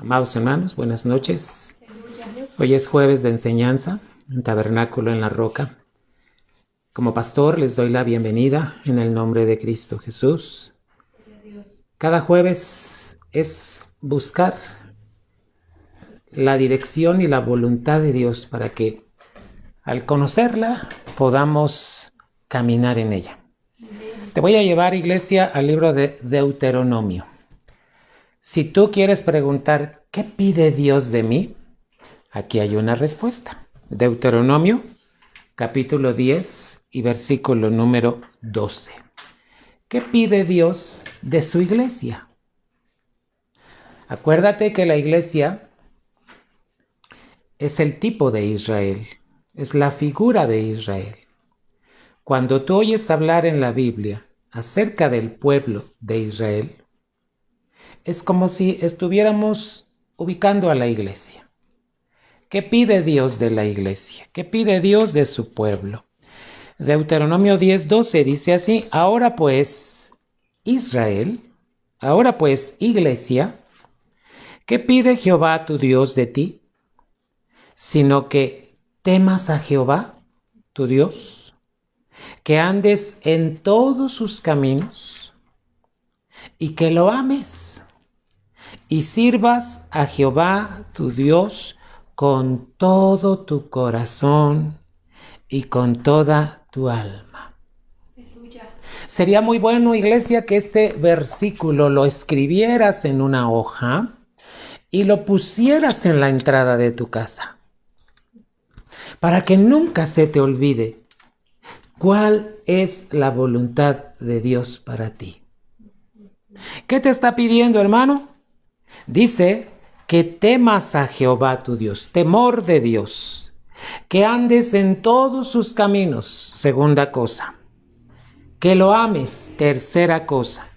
Amados hermanos, buenas noches. Hoy es jueves de enseñanza en Tabernáculo en la Roca. Como pastor les doy la bienvenida en el nombre de Cristo Jesús. Cada jueves es buscar la dirección y la voluntad de Dios para que al conocerla podamos caminar en ella. Te voy a llevar, iglesia, al libro de Deuteronomio. Si tú quieres preguntar, ¿qué pide Dios de mí? Aquí hay una respuesta. Deuteronomio, capítulo 10 y versículo número 12. ¿Qué pide Dios de su iglesia? Acuérdate que la iglesia es el tipo de Israel, es la figura de Israel. Cuando tú oyes hablar en la Biblia acerca del pueblo de Israel, es como si estuviéramos ubicando a la iglesia. ¿Qué pide Dios de la iglesia? ¿Qué pide Dios de su pueblo? Deuteronomio 10:12 dice así: ahora pues, Israel, ahora pues, iglesia, ¿qué pide Jehová tu Dios de ti? Sino que temas a Jehová, tu Dios, que andes en todos sus caminos y que lo ames y sirvas a Jehová tu Dios con todo tu corazón y con toda tu alma. Aleluya. Sería muy bueno, iglesia, que este versículo lo escribieras en una hoja y lo pusieras en la entrada de tu casa, para que nunca se te olvide cuál es la voluntad de Dios para ti. ¿Qué te está pidiendo, hermano? Dice que temas a Jehová tu Dios, temor de Dios, que andes en todos sus caminos, segunda cosa, que lo ames, tercera cosa,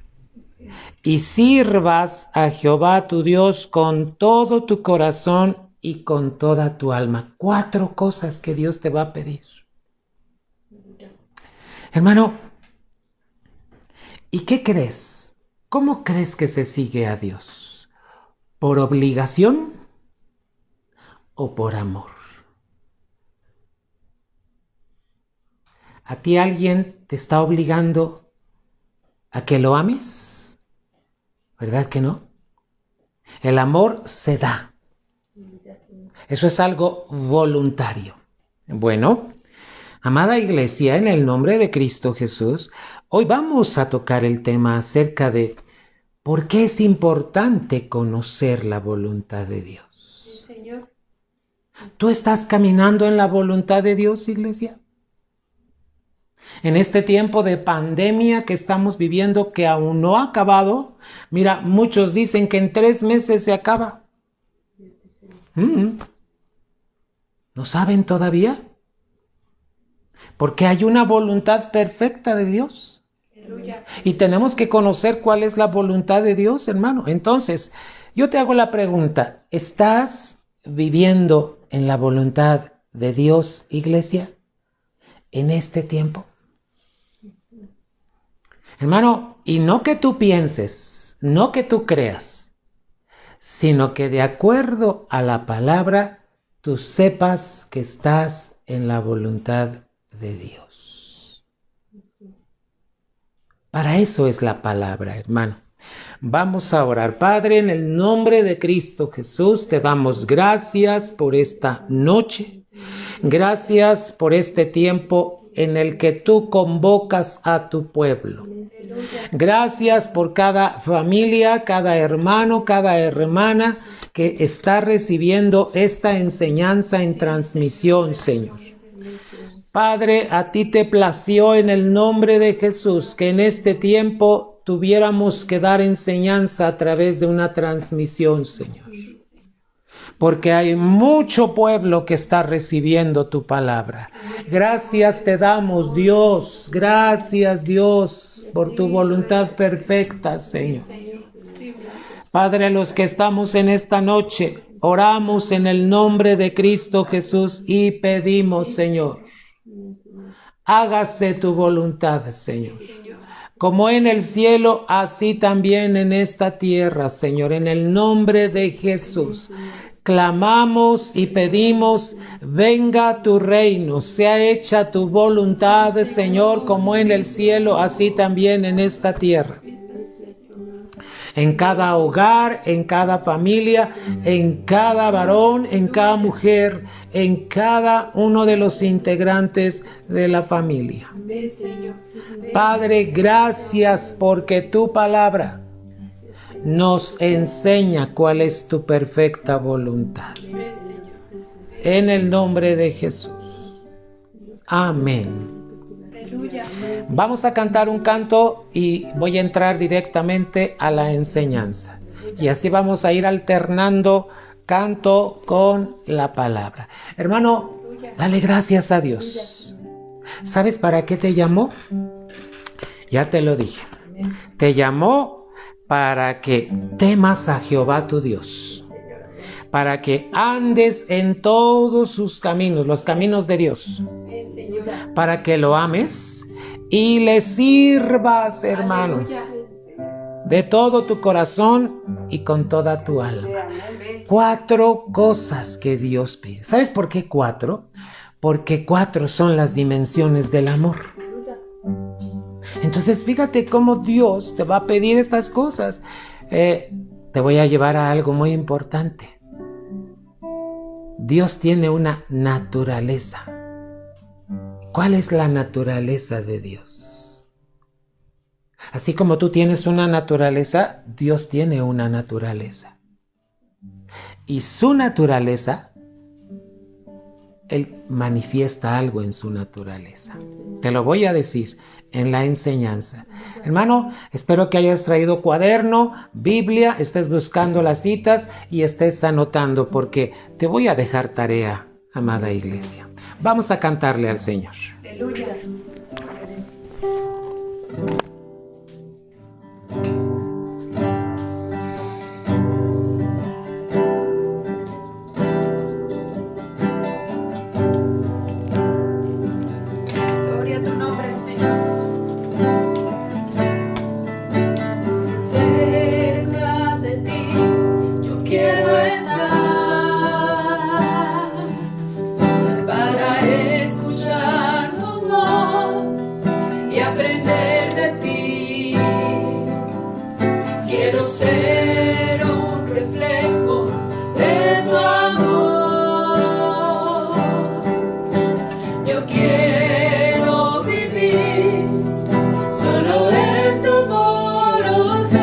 y sirvas a Jehová tu Dios con todo tu corazón y con toda tu alma. 4 cosas que Dios te va a pedir. Hermano, ¿y qué crees? ¿Cómo crees que se sigue a Dios? ¿Por obligación o por amor? ¿A ti alguien te está obligando a que lo ames? ¿Verdad que no? El amor se da. Eso es algo voluntario. Bueno, amada iglesia, en el nombre de Cristo Jesús, hoy vamos a tocar el tema acerca de por qué es importante conocer la voluntad de Dios. Sí, Señor. ¿Tú estás caminando en la voluntad de Dios, iglesia? En este tiempo de pandemia que estamos viviendo, que aún no ha acabado, mira, muchos dicen que en 3 meses se acaba. ¿No saben todavía? Porque hay una voluntad perfecta de Dios. Aleluya. Y tenemos que conocer cuál es la voluntad de Dios, hermano. Entonces, yo te hago la pregunta, ¿estás viviendo en la voluntad de Dios, iglesia, en este tiempo? Hermano, y no que tú pienses, no que tú creas, sino que de acuerdo a la palabra, tú sepas que estás en la voluntad de Dios. Para eso es la palabra, hermano. Vamos a orar. Padre, en el nombre de Cristo Jesús, te damos gracias por esta noche. Gracias por este tiempo en el que tú convocas a tu pueblo. Gracias por cada familia, cada hermano, cada hermana que está recibiendo esta enseñanza en transmisión, Señor. Padre, a ti te plació en el nombre de Jesús que en este tiempo tuviéramos que dar enseñanza a través de una transmisión, Señor. Porque hay mucho pueblo que está recibiendo tu palabra. Gracias te damos, Dios. Gracias, Dios, por tu voluntad perfecta, Señor. Padre, los que estamos en esta noche, oramos en el nombre de Cristo Jesús y pedimos, Señor, hágase tu voluntad, Señor. como en el cielo, así también en esta tierra, Señor, en el nombre de Jesús. Clamamos y pedimos, venga tu reino, sea hecha tu voluntad, Señor, como en el cielo, así también en esta tierra. En cada hogar, en cada familia, en cada varón, en cada mujer, en cada uno de los integrantes de la familia. Padre, gracias porque tu palabra nos enseña cuál es tu perfecta voluntad. En el nombre de Jesús. Amén. Vamos a cantar un canto y voy a entrar directamente a la enseñanza. Y así vamos a ir alternando canto con la palabra. Hermano, dale gracias a Dios. ¿Sabes para qué te llamó? Ya te lo dije. Te llamó para que temas a Jehová tu Dios, para que andes en todos sus caminos, los caminos de Dios, para que lo ames y le sirvas, hermano, de todo tu corazón y con toda tu alma. 4 cosas que Dios pide. ¿Sabes por qué 4? Porque 4 son las dimensiones del amor. Entonces fíjate cómo Dios te va a pedir estas cosas. Te voy a llevar a algo muy importante. Dios tiene una naturaleza. ¿Cuál es la naturaleza de Dios? Así como tú tienes una naturaleza, Dios tiene una naturaleza. Y su naturaleza, Él manifiesta algo en su naturaleza. Te lo voy a decir en la enseñanza. Hermano, espero que hayas traído cuaderno, Biblia, estés buscando las citas y estés anotando, porque te voy a dejar tarea, amada iglesia. Vamos a cantarle al Señor. Aleluya. Ser un reflejo de tu amor. Yo quiero vivir solo en tu voluntad.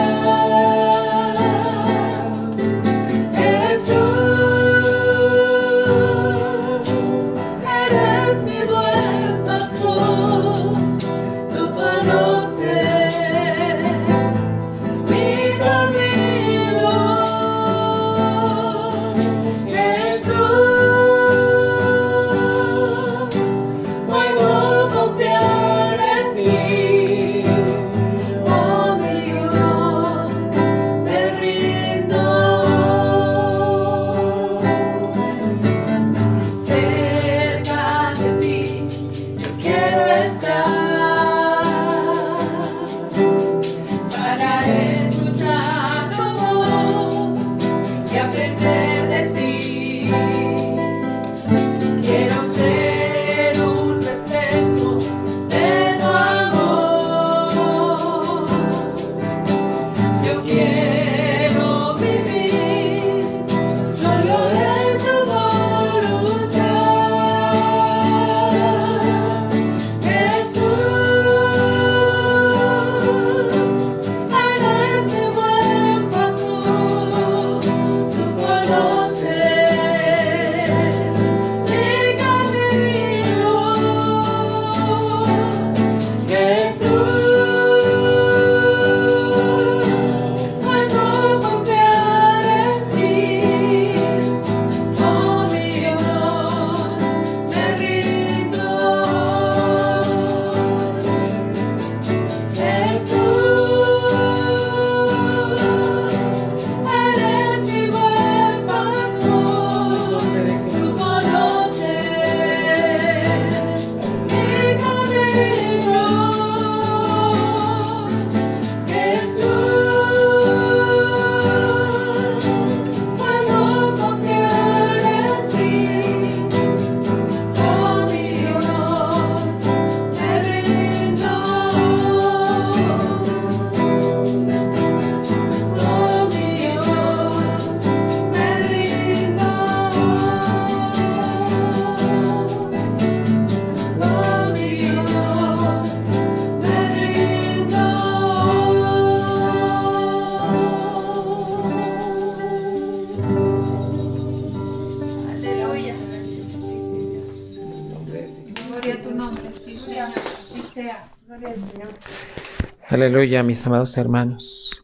Aleluya, mis amados hermanos.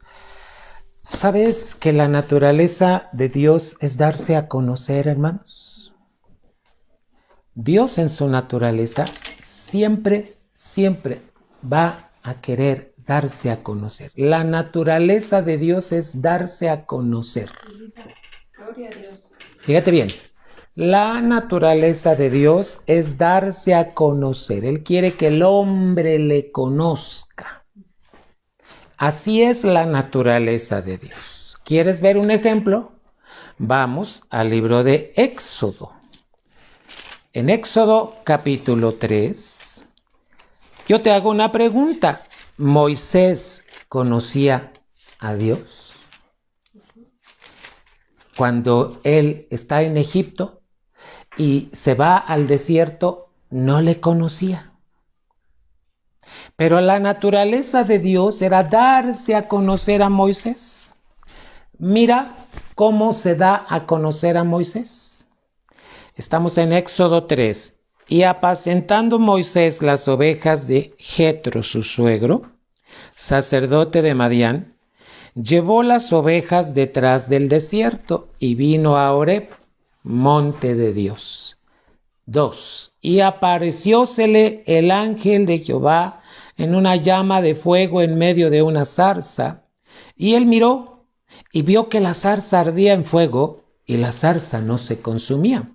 ¿Sabes que la naturaleza de Dios es darse a conocer, hermanos? Dios en su naturaleza siempre va a querer darse a conocer. La naturaleza de Dios es darse a conocer. Gloria a Dios. Fíjate bien, la naturaleza de Dios es darse a conocer. Él quiere que el hombre le conozca. Así es la naturaleza de Dios. ¿Quieres ver un ejemplo? Vamos al libro de Éxodo. En Éxodo capítulo 3, yo te hago una pregunta. ¿Moisés conocía a Dios? Cuando él está en Egipto y se va al desierto, no le conocía. Pero la naturaleza de Dios era darse a conocer a Moisés. Mira cómo se da a conocer a Moisés. Estamos en Éxodo 3. Y apacentando Moisés las ovejas de Jetro, su suegro, sacerdote de Madián, llevó las ovejas detrás del desierto y vino a Horeb, monte de Dios. 2. Y apareciósele el ángel de Jehová en una llama de fuego en medio de una zarza. Y él miró y vio que la zarza ardía en fuego y la zarza no se consumía.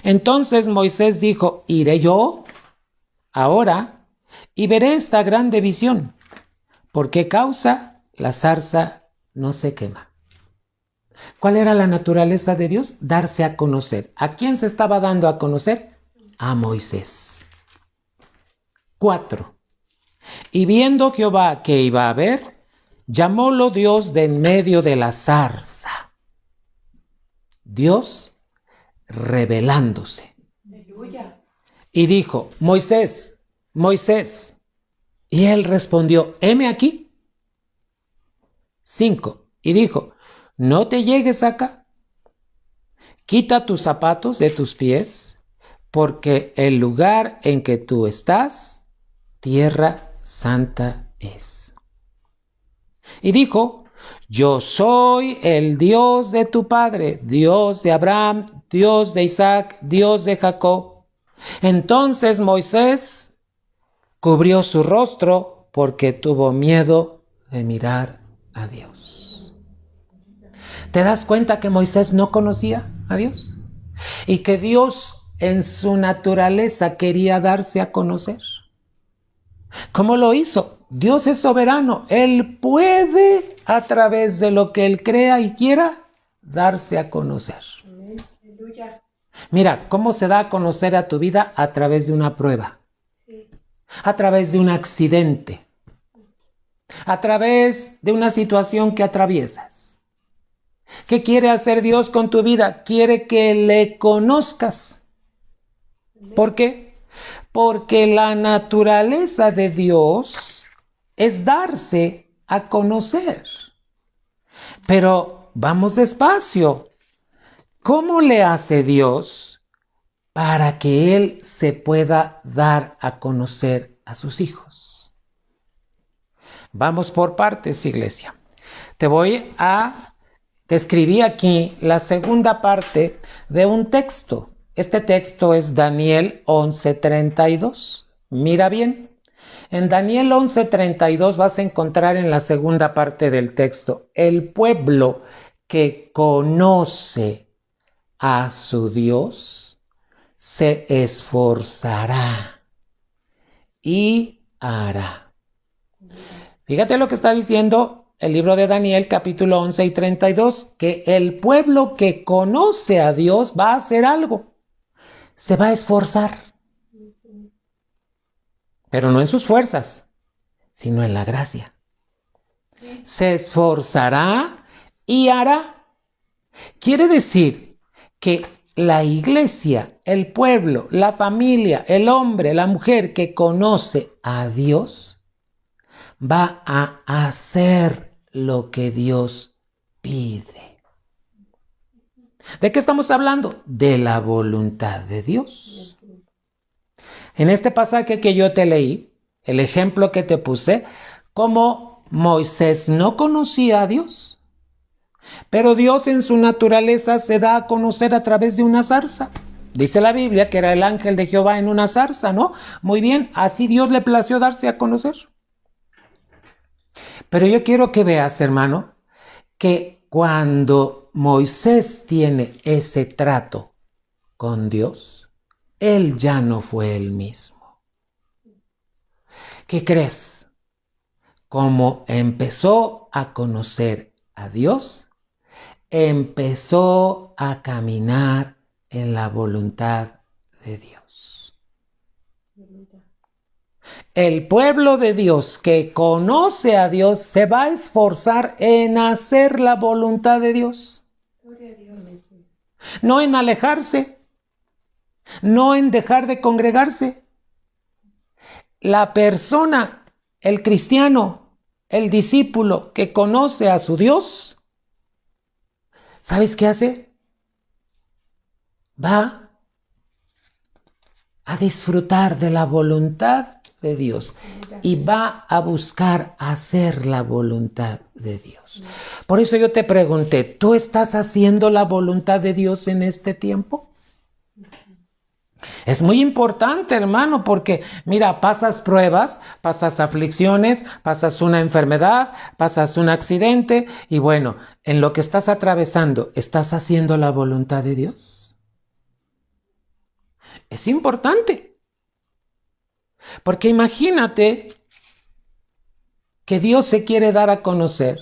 Entonces Moisés dijo: iré yo ahora y veré esta grande visión. ¿Por qué causa la zarza no se quema? ¿Cuál era la naturaleza de Dios? Darse a conocer. ¿A quién se estaba dando a conocer? A Moisés. 4. Y viendo Jehová que iba a ver, llamólo Dios de en medio de la zarza. Dios revelándose. Aleluya. Y dijo: Moisés, Moisés. Y él respondió: heme aquí. 5. Y dijo: no te llegues acá. Quita tus zapatos de tus pies, porque el lugar en que tú estás, tierra santa es. Y dijo: yo soy el Dios de tu padre, Dios de Abraham, Dios de Isaac, Dios de Jacob. Entonces Moisés cubrió su rostro porque tuvo miedo de mirar a Dios. ¿Te das cuenta que Moisés no conocía a Dios? Y que Dios en su naturaleza quería darse a conocer. ¿Cómo lo hizo? Dios es soberano. Él puede, a través de lo que Él crea y quiera, darse a conocer. Aleluya. Mira, ¿cómo se da a conocer a tu vida? A través de una prueba. Sí. A través de un accidente. A través de una situación que atraviesas. ¿Qué quiere hacer Dios con tu vida? Quiere que le conozcas. ¿Por qué? Porque la naturaleza de Dios es darse a conocer. Pero vamos despacio. ¿Cómo le hace Dios para que Él se pueda dar a conocer a sus hijos? Vamos por partes, iglesia. Te escribí aquí la segunda parte de un texto. Este texto es Daniel 11:32. Mira bien. En Daniel 11:32 vas a encontrar en la segunda parte del texto: el pueblo que conoce a su Dios se esforzará y hará. Fíjate lo que está diciendo el libro de Daniel, capítulo 11 y 32, que el pueblo que conoce a Dios va a hacer algo. Se va a esforzar. Pero no en sus fuerzas, sino en la gracia. Se esforzará y hará. Quiere decir que la iglesia, el pueblo, la familia, el hombre, la mujer que conoce a Dios, va a hacer lo que Dios pide. ¿De qué estamos hablando? De la voluntad de Dios. En este pasaje que yo te leí, el ejemplo que te puse, como Moisés no conocía a Dios, pero Dios en su naturaleza se da a conocer a través de una zarza. Dice la Biblia que era el ángel de Jehová en una zarza, ¿no? Muy bien, así Dios le plació darse a conocer. Pero yo quiero que veas, hermano, que cuando Moisés tiene ese trato con Dios, él ya no fue el mismo. ¿Qué crees? Como empezó a conocer a Dios, empezó a caminar en la voluntad de Dios. El pueblo de Dios que conoce a Dios se va a esforzar en hacer la voluntad de Dios. Gloria a Dios. No en alejarse, no en dejar de congregarse. La persona, el cristiano, el discípulo que conoce a su Dios, ¿sabes qué hace? Va a disfrutar de la voluntad de Dios y va a buscar hacer la voluntad de Dios. Por eso yo te pregunté, ¿tú estás haciendo la voluntad de Dios en este tiempo? Es muy importante, hermano, porque mira, pasas pruebas, pasas aflicciones, pasas una enfermedad, pasas un accidente y bueno, en lo que estás atravesando, ¿estás haciendo la voluntad de Dios? Es importante. Porque imagínate que Dios se quiere dar a conocer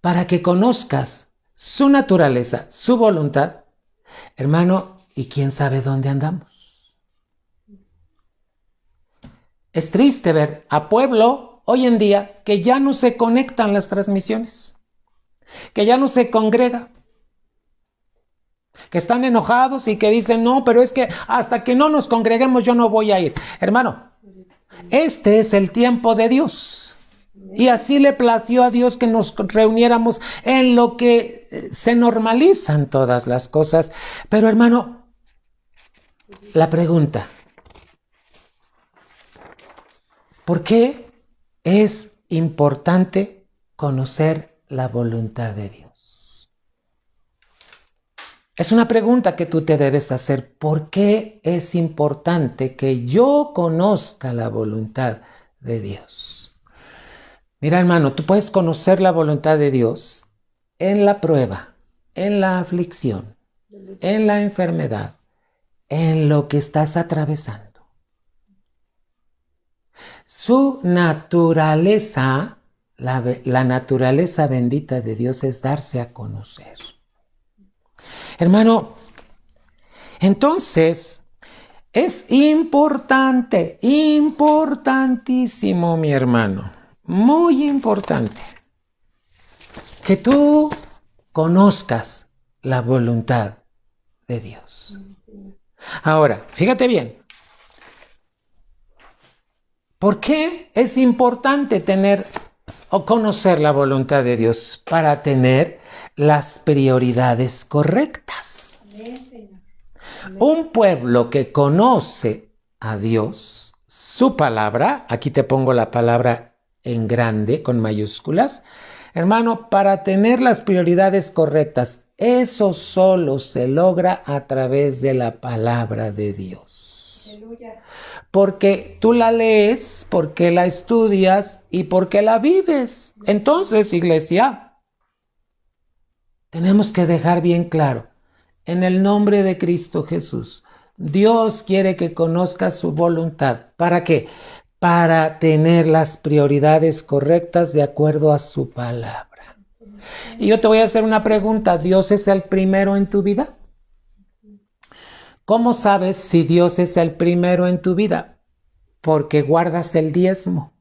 para que conozcas su naturaleza, su voluntad, hermano, y quién sabe dónde andamos. Es triste ver a pueblo hoy en día que ya no se conectan las transmisiones, que ya no se congrega, que están enojados y que dicen, no, pero es que hasta que no nos congreguemos yo no voy a ir. Hermano, este es el tiempo de Dios. Y así le plació a Dios que nos reuniéramos en lo que se normalizan todas las cosas. Pero hermano, la pregunta, ¿por qué es importante conocer la voluntad de Dios? Es una pregunta que tú te debes hacer. ¿Por qué es importante que yo conozca la voluntad de Dios? Mira, hermano, tú puedes conocer la voluntad de Dios en la prueba, en la aflicción, en la enfermedad, en lo que estás atravesando. Su naturaleza, la naturaleza bendita de Dios es darse a conocer. Hermano, entonces es importante, importantísimo, mi hermano, muy importante, que tú conozcas la voluntad de Dios. Ahora, fíjate bien. ¿Por qué es importante tener o conocer la voluntad de Dios? Para tener las prioridades correctas. Un pueblo que conoce a Dios, su palabra, aquí te pongo la palabra en grande, con mayúsculas, hermano, para tener las prioridades correctas, eso solo se logra a través de la palabra de Dios. Aleluya. Porque tú la lees, porque la estudias y porque la vives. Entonces, iglesia, tenemos que dejar bien claro, en el nombre de Cristo Jesús, Dios quiere que conozcas su voluntad. ¿Para qué? Para tener las prioridades correctas de acuerdo a su palabra. Y yo te voy a hacer una pregunta, ¿Dios es el primero en tu vida? ¿Cómo sabes si Dios es el primero en tu vida? Porque guardas el diezmo.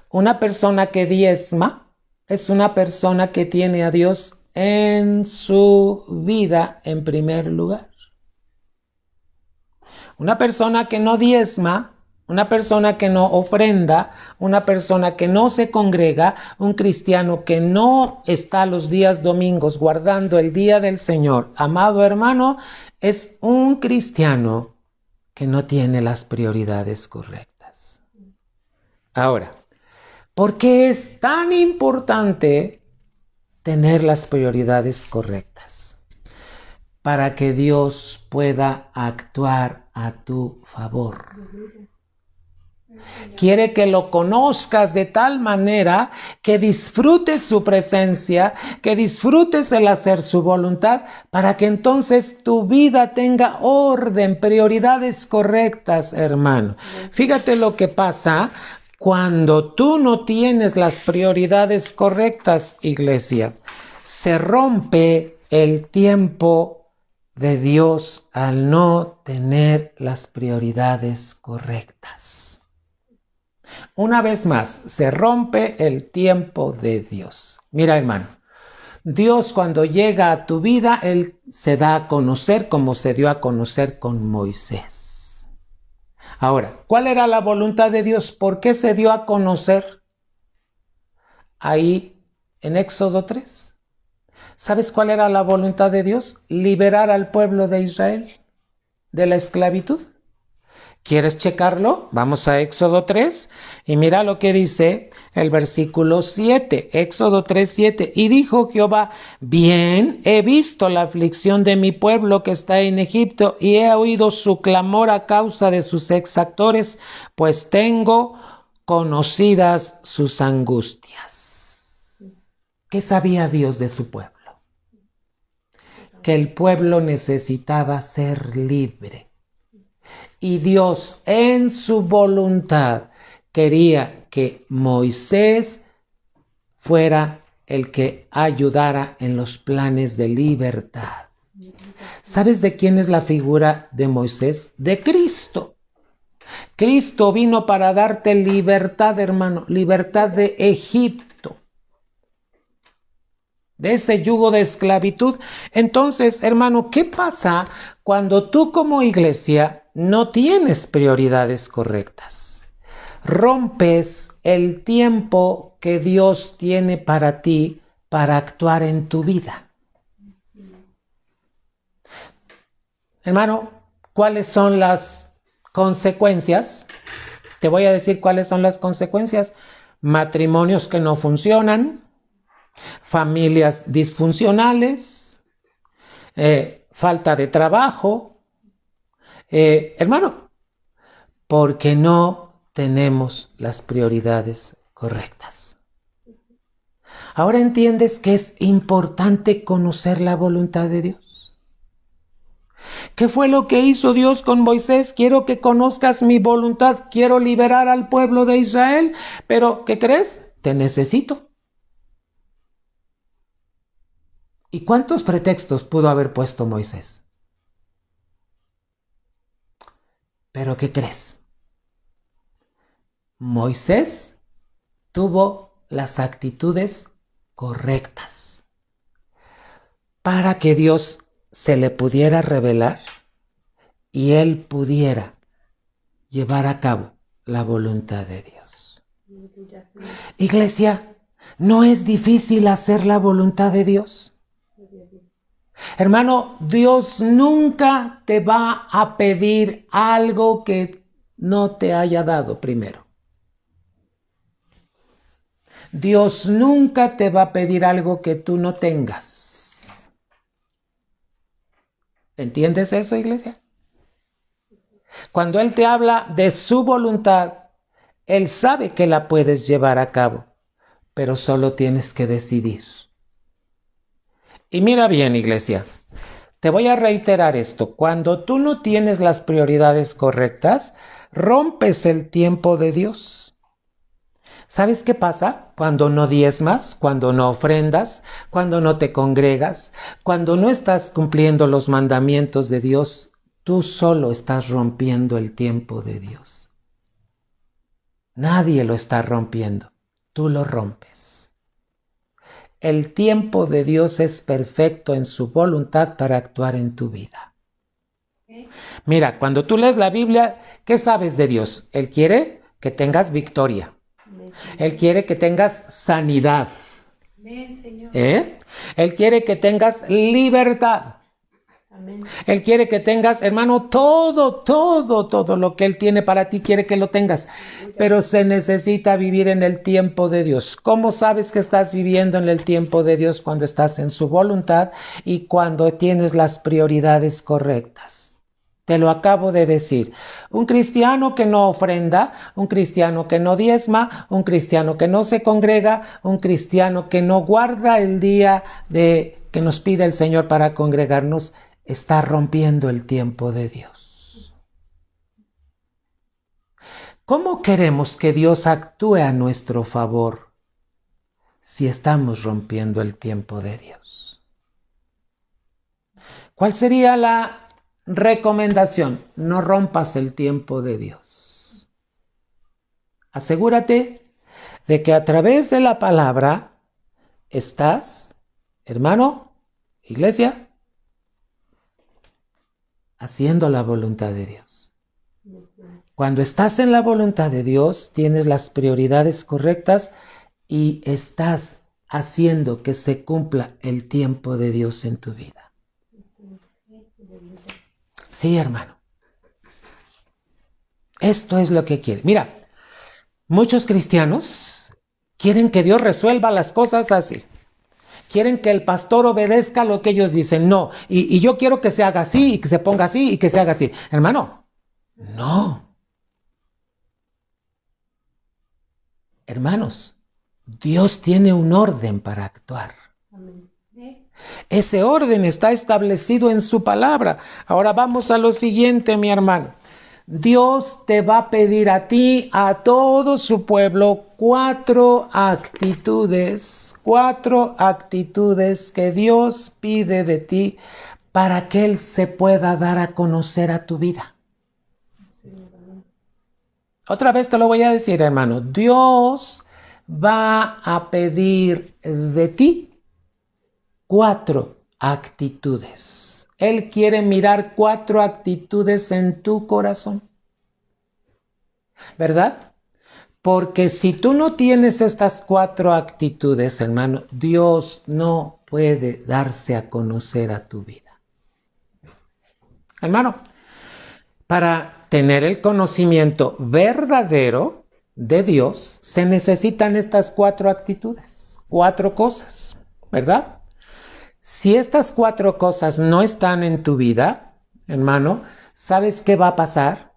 Una persona que diezma es una persona que tiene a Dios en su vida en primer lugar. Una persona que no diezma, una persona que no ofrenda, una persona que no se congrega, un cristiano que no está los días domingos guardando el día del Señor, amado hermano, es un cristiano que no tiene las prioridades correctas. Ahora, ¿por qué es tan importante tener las prioridades correctas? Para que Dios pueda actuar a tu favor. Quiere que lo conozcas de tal manera que disfrutes su presencia, que disfrutes el hacer su voluntad, para que entonces tu vida tenga orden, prioridades correctas, hermano. Fíjate lo que pasa cuando tú no tienes las prioridades correctas, iglesia. Se rompe el tiempo de Dios al no tener las prioridades correctas. Una vez más, se rompe el tiempo de Dios. Mira, hermano, Dios cuando llega a tu vida, Él se da a conocer como se dio a conocer con Moisés. Ahora, ¿cuál era la voluntad de Dios? ¿Por qué se dio a conocer? Ahí en Éxodo 3. ¿Sabes cuál era la voluntad de Dios? Liberar al pueblo de Israel de la esclavitud. ¿Quieres checarlo? Vamos a Éxodo 3 y mira lo que dice el versículo 7. Éxodo 3, 7. Y dijo Jehová, bien, he visto la aflicción de mi pueblo que está en Egipto y he oído su clamor a causa de sus exactores, pues tengo conocidas sus angustias. ¿Qué sabía Dios de su pueblo? Que el pueblo necesitaba ser libre. Y Dios en su voluntad quería que Moisés fuera el que ayudara en los planes de libertad. ¿Sabes de quién es la figura de Moisés? De Cristo. Cristo vino para darte libertad, hermano, libertad de Egipto, de ese yugo de esclavitud. Entonces, hermano, ¿qué pasa cuando tú como iglesia no tienes prioridades correctas? Rompes el tiempo que Dios tiene para ti para actuar en tu vida. Hermano, ¿cuáles son las consecuencias? Te voy a decir cuáles son las consecuencias. Matrimonios que no funcionan, familias disfuncionales, falta de trabajo. Hermano, porque no tenemos las prioridades correctas. Ahora entiendes que es importante conocer la voluntad de Dios. ¿Qué fue lo que hizo Dios con Moisés? Quiero que conozcas mi voluntad, quiero liberar al pueblo de Israel, pero ¿qué crees? Te necesito. ¿Y cuántos pretextos pudo haber puesto Moisés? ¿Pero qué crees? Moisés tuvo las actitudes correctas para que Dios se le pudiera revelar y él pudiera llevar a cabo la voluntad de Dios. Iglesia, ¿no es difícil hacer la voluntad de Dios? Hermano, Dios nunca te va a pedir algo que no te haya dado primero. Dios nunca te va a pedir algo que tú no tengas. ¿Entiendes eso, iglesia? Cuando Él te habla de su voluntad, Él sabe que la puedes llevar a cabo, pero solo tienes que decidir. Y mira bien, iglesia, te voy a reiterar esto. Cuando tú no tienes las prioridades correctas, rompes el tiempo de Dios. ¿Sabes qué pasa? Cuando no diezmas, cuando no ofrendas, cuando no te congregas, cuando no estás cumpliendo los mandamientos de Dios, tú solo estás rompiendo el tiempo de Dios. Nadie lo está rompiendo, tú lo rompes. El tiempo de Dios es perfecto en su voluntad para actuar en tu vida. Mira, cuando tú lees la Biblia, ¿qué sabes de Dios? Él quiere que tengas victoria. Él quiere que tengas sanidad. Él quiere que tengas libertad. Amén. Él quiere que tengas, hermano, todo lo que Él tiene para ti, quiere que lo tengas. Pero se necesita vivir en el tiempo de Dios. ¿Cómo sabes que estás viviendo en el tiempo de Dios? Cuando estás en su voluntad y cuando tienes las prioridades correctas. Te lo acabo de decir. Un cristiano que no ofrenda, un cristiano que no diezma, un cristiano que no se congrega, un cristiano que no guarda el día que nos pide el Señor para congregarnos, está rompiendo el tiempo de Dios. ¿Cómo queremos que Dios actúe a nuestro favor si estamos rompiendo el tiempo de Dios? ¿Cuál sería la recomendación? No rompas el tiempo de Dios. Asegúrate de que a través de la palabra estás, hermano, iglesia, haciendo la voluntad de Dios. Cuando estás en la voluntad de Dios, tienes las prioridades correctas y estás haciendo que se cumpla el tiempo de Dios en tu vida. Sí, hermano. Esto es lo que quiere. Mira, muchos cristianos quieren que Dios resuelva las cosas así. Quieren que el pastor obedezca lo que ellos dicen. No, y yo quiero que se haga así, y que se ponga así, y que se haga así. Hermano, no. Hermanos, Dios tiene un orden para actuar. Ese orden está establecido en su palabra. Ahora vamos a lo siguiente, mi hermano. Dios te va a pedir a ti, a todo su pueblo, 4 actitudes que Dios pide de ti para que Él se pueda dar a conocer a tu vida. Otra vez te lo voy a decir, hermano. Dios va a pedir de ti 4 actitudes. Él quiere mirar 4 actitudes en tu corazón. ¿Verdad? Porque si tú no tienes estas 4 actitudes, hermano, Dios no puede darse a conocer a tu vida. Hermano, para tener el conocimiento verdadero de Dios, se necesitan estas 4 actitudes, 4 cosas, ¿verdad? Si estas 4 cosas no están en tu vida, hermano, ¿sabes qué va a pasar?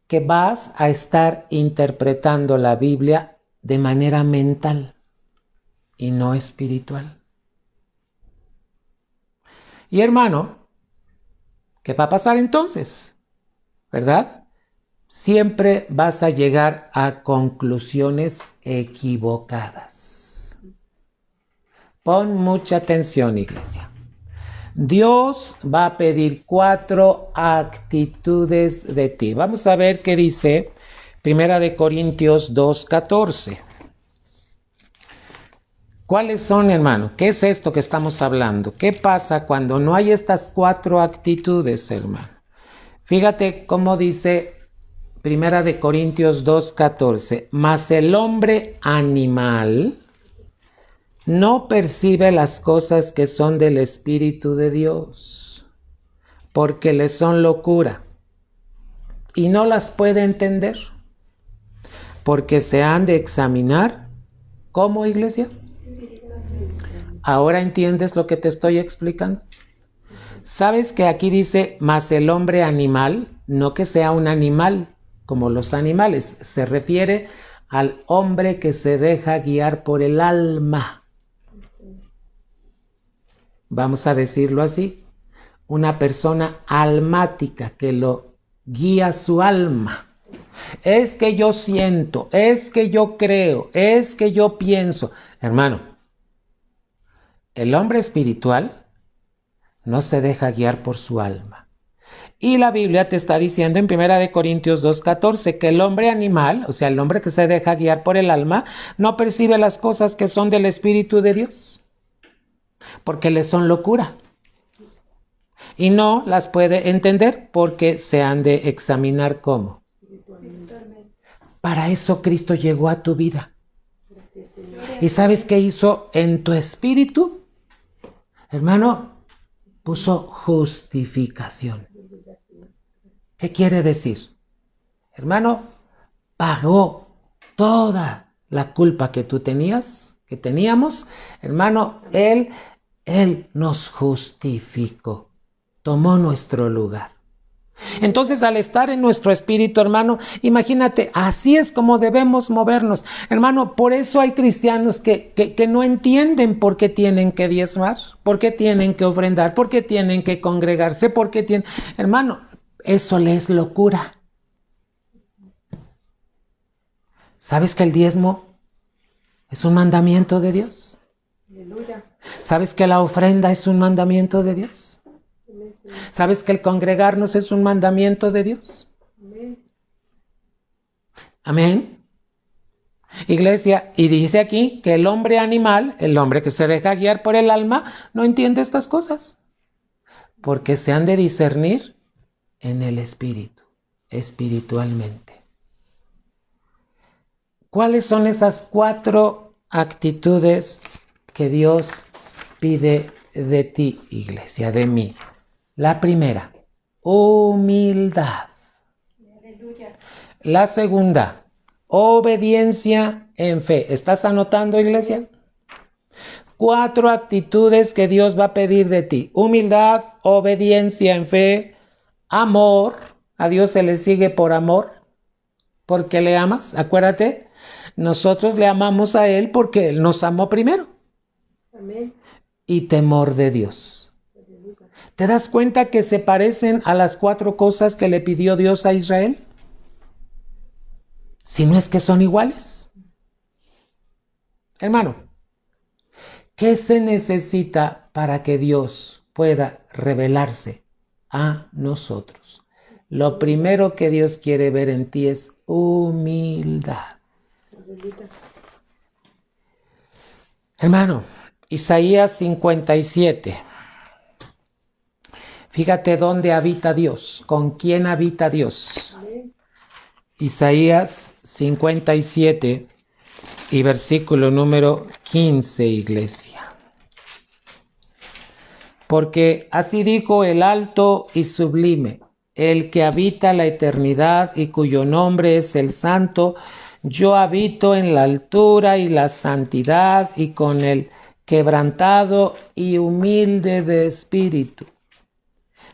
Que vas a estar interpretando la Biblia de manera mental y no espiritual. Y hermano, ¿qué va a pasar entonces? ¿Verdad? Siempre vas a llegar a conclusiones equivocadas. Pon mucha atención, iglesia. Dios va a pedir 4 actitudes de ti. Vamos a ver qué dice 1 Corintios 2:14. ¿Cuáles son, hermano? ¿Qué es esto que estamos hablando? ¿Qué pasa cuando no hay estas 4 actitudes, hermano? Fíjate cómo dice 1 Corintios 2:14. Mas el hombre animal no percibe las cosas que son del Espíritu de Dios, porque le son locura, y no las puede entender, porque se han de examinar. ¿Cómo, iglesia? ¿Ahora entiendes lo que te estoy explicando? ¿Sabes que aquí dice, mas el hombre animal? No que sea un animal, como los animales, se refiere al hombre que se deja guiar por el alma. Vamos a decirlo así, una persona almática que lo guía su alma. Es que yo siento, es que yo creo, es que yo pienso. Hermano, el hombre espiritual no se deja guiar por su alma. Y la Biblia te está diciendo en 1 Corintios 2:14 que el hombre animal, o sea, el hombre que se deja guiar por el alma, no percibe las cosas que son del Espíritu de Dios, porque le son locura. Y no las puede entender porque se han de examinar ¿cómo? Para eso Cristo llegó a tu vida. ¿Y sabes qué hizo en tu espíritu? Hermano, Puso justificación. ¿Qué quiere decir? Hermano, pagó toda la culpa que tú tenías, que teníamos. Hermano, Él nos justificó. Tomó nuestro lugar. Entonces, al estar en nuestro espíritu, hermano, imagínate, así es como debemos movernos. Hermano, por eso hay cristianos que no entienden por qué tienen que diezmar, por qué tienen que ofrendar, por qué tienen que congregarse, por qué tienen... Hermano, eso les es locura. ¿Sabes que el diezmo es un mandamiento de Dios? Aleluya. ¿Sabes que la ofrenda es un mandamiento de Dios? ¿Sabes que el congregarnos es un mandamiento de Dios? Amén. Amén. Iglesia, y dice aquí que el hombre animal, el hombre que se deja guiar por el alma, no entiende estas cosas, porque se han de discernir en el espíritu, espiritualmente. ¿Cuáles son esas 4 actitudes que Dios pide de ti, iglesia, de mí? La primera, humildad. Aleluya. La segunda, obediencia en fe. ¿Estás anotando, iglesia? 4 actitudes que Dios va a pedir de ti. Humildad, obediencia en fe, amor. A Dios se le sigue por amor, porque le amas. Acuérdate, nosotros le amamos a Él porque Él nos amó primero. Amén. Y temor de Dios. ¿Te das cuenta que se parecen a las 4 cosas que le pidió Dios a Israel? Si no es que son iguales. Hermano, ¿qué se necesita para que Dios pueda revelarse a nosotros? Lo primero que Dios quiere ver en ti es humildad. Hermano, Isaías 57. Fíjate dónde habita Dios, con quién habita Dios. Isaías 57 y versículo número 15, iglesia. Porque así dijo el alto y sublime, el que habita la eternidad y cuyo nombre es el Santo. Yo habito en la altura y la santidad y con el quebrantado y humilde de espíritu,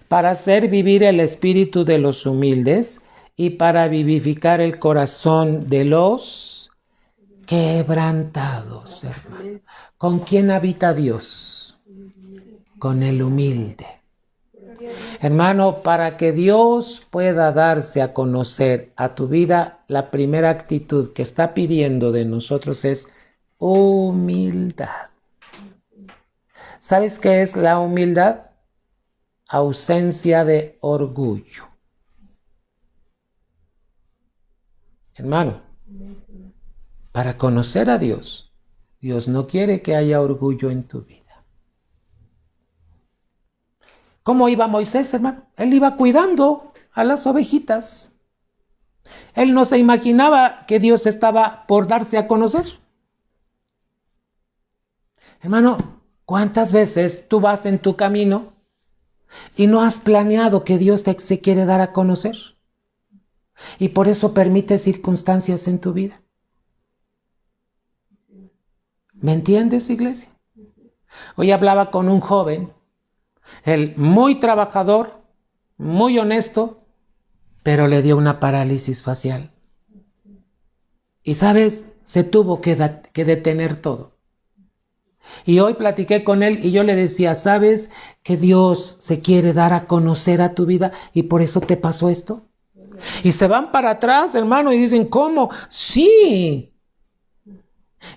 para hacer vivir el espíritu de los humildes y para vivificar el corazón de los quebrantados, hermano. ¿Con quién habita Dios? Con el humilde. Hermano, para que Dios pueda darse a conocer a tu vida, la primera actitud que está pidiendo de nosotros es humildad. ¿Sabes qué es la humildad? Ausencia de orgullo. Hermano, para conocer a Dios, Dios no quiere que haya orgullo en tu vida. ¿Cómo iba Moisés, hermano? Él iba cuidando a las ovejitas. Él no se imaginaba que Dios estaba por darse a conocer. Hermano, ¿cuántas veces tú vas en tu camino y no has planeado que Dios se quiere dar a conocer? Y por eso permite circunstancias en tu vida. ¿Me entiendes, iglesia? Hoy hablaba con un joven, él muy trabajador, muy honesto, pero le dio una parálisis facial. Y sabes, se tuvo que detener todo. Y hoy platiqué con él y yo le decía, ¿sabes que Dios se quiere dar a conocer a tu vida y por eso te pasó esto? Y se van para atrás, hermano, y dicen, ¿cómo? Sí,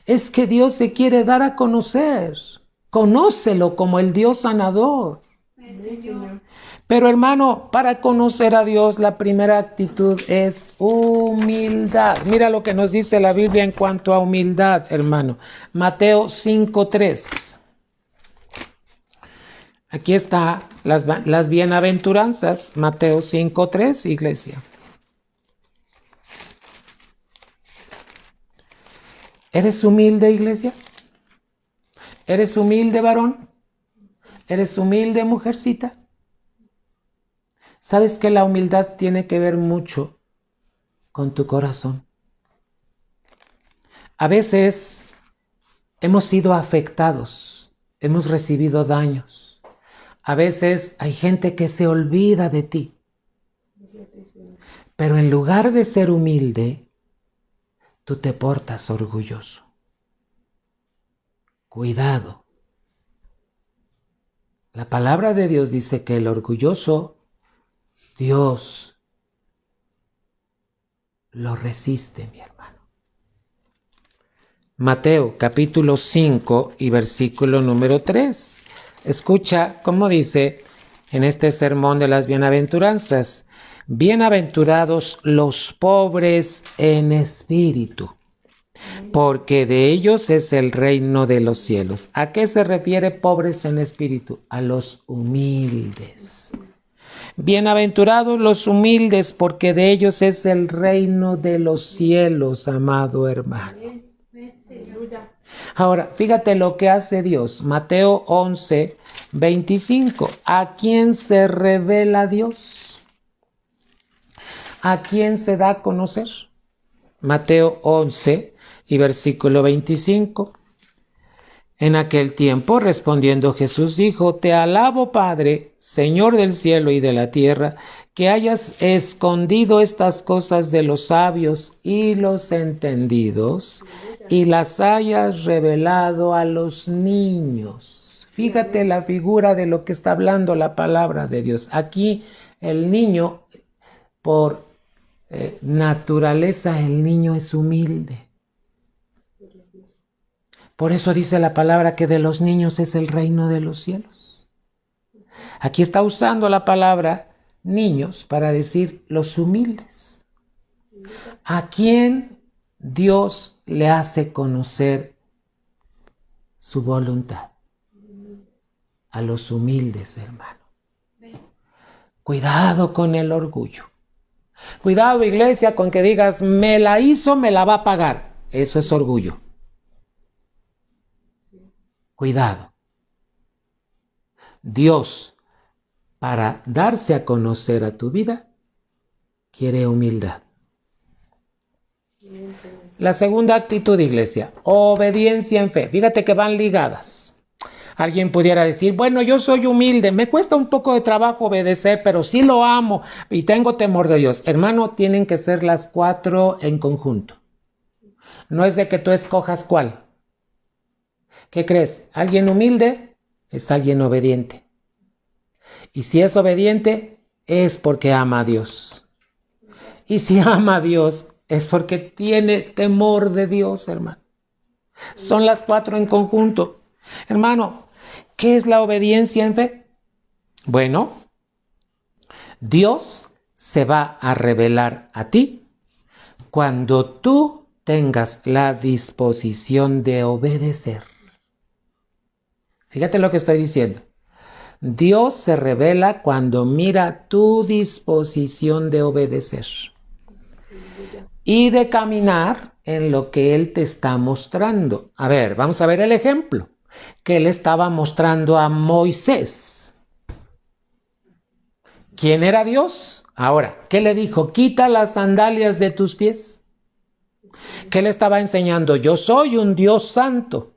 es que Dios se quiere dar a conocer. Conócelo como el Dios sanador. Señor. Pero hermano, para conocer a Dios, la primera actitud es humildad. Mira lo que nos dice la Biblia en cuanto a humildad, hermano. Mateo 5:3. Aquí está las bienaventuranzas. Mateo 5:3, iglesia. ¿Eres humilde, iglesia? ¿Eres humilde, varón? ¿Eres humilde, mujercita? ¿Sabes que la humildad tiene que ver mucho con tu corazón? A veces hemos sido afectados, hemos recibido daños. A veces hay gente que se olvida de ti. Pero en lugar de ser humilde, tú te portas orgulloso. Cuidado. La palabra de Dios dice que el orgulloso, Dios lo resiste, mi hermano. Mateo capítulo 5 y versículo número 3. Escucha cómo dice en este sermón de las bienaventuranzas: bienaventurados los pobres en espíritu, porque de ellos es el reino de los cielos. ¿A qué se refiere pobres en espíritu? A los humildes. Bienaventurados los humildes, porque de ellos es el reino de los cielos, amado hermano. Ahora, fíjate lo que hace Dios. Mateo 11, 25. ¿A quién se revela Dios? ¿A quién se da a conocer? Mateo 11 y versículo 25. En aquel tiempo, respondiendo Jesús, dijo: Te alabo, Padre, Señor del cielo y de la tierra, que hayas escondido estas cosas de los sabios y los entendidos, y las hayas revelado a los niños. Fíjate la figura de lo que está hablando la palabra de Dios. Aquí el niño, por naturaleza, el niño es humilde. Por eso dice la palabra que de los niños es el reino de los cielos. Aquí está usando la palabra niños para decir los humildes. ¿A quién Dios le hace conocer su voluntad? A los humildes, hermano. Cuidado con el orgullo. Cuidado, iglesia, con que digas, me la hizo, me la va a pagar. Eso es orgullo. Cuidado. Dios, para darse a conocer a tu vida, quiere humildad. La segunda actitud, iglesia, obediencia en fe. Fíjate que van ligadas. Alguien pudiera decir, bueno, yo soy humilde, me cuesta un poco de trabajo obedecer, pero sí lo amo y tengo temor de Dios. Hermano, tienen que ser las cuatro en conjunto. No es de que tú escojas cuál. ¿Qué crees? Alguien humilde es alguien obediente. Y si es obediente, es porque ama a Dios. Y si ama a Dios, es porque tiene temor de Dios, hermano. Son las cuatro en conjunto. Hermano, ¿qué es la obediencia en fe? Bueno, Dios se va a revelar a ti cuando tú tengas la disposición de obedecer. Fíjate lo que estoy diciendo. Dios se revela cuando mira tu disposición de obedecer y de caminar en lo que Él te está mostrando. A ver, vamos a ver el ejemplo que Él estaba mostrando a Moisés. ¿Quién era Dios? Ahora, ¿qué le dijo? Quita las sandalias de tus pies. ¿Qué le estaba enseñando? Yo soy un Dios santo.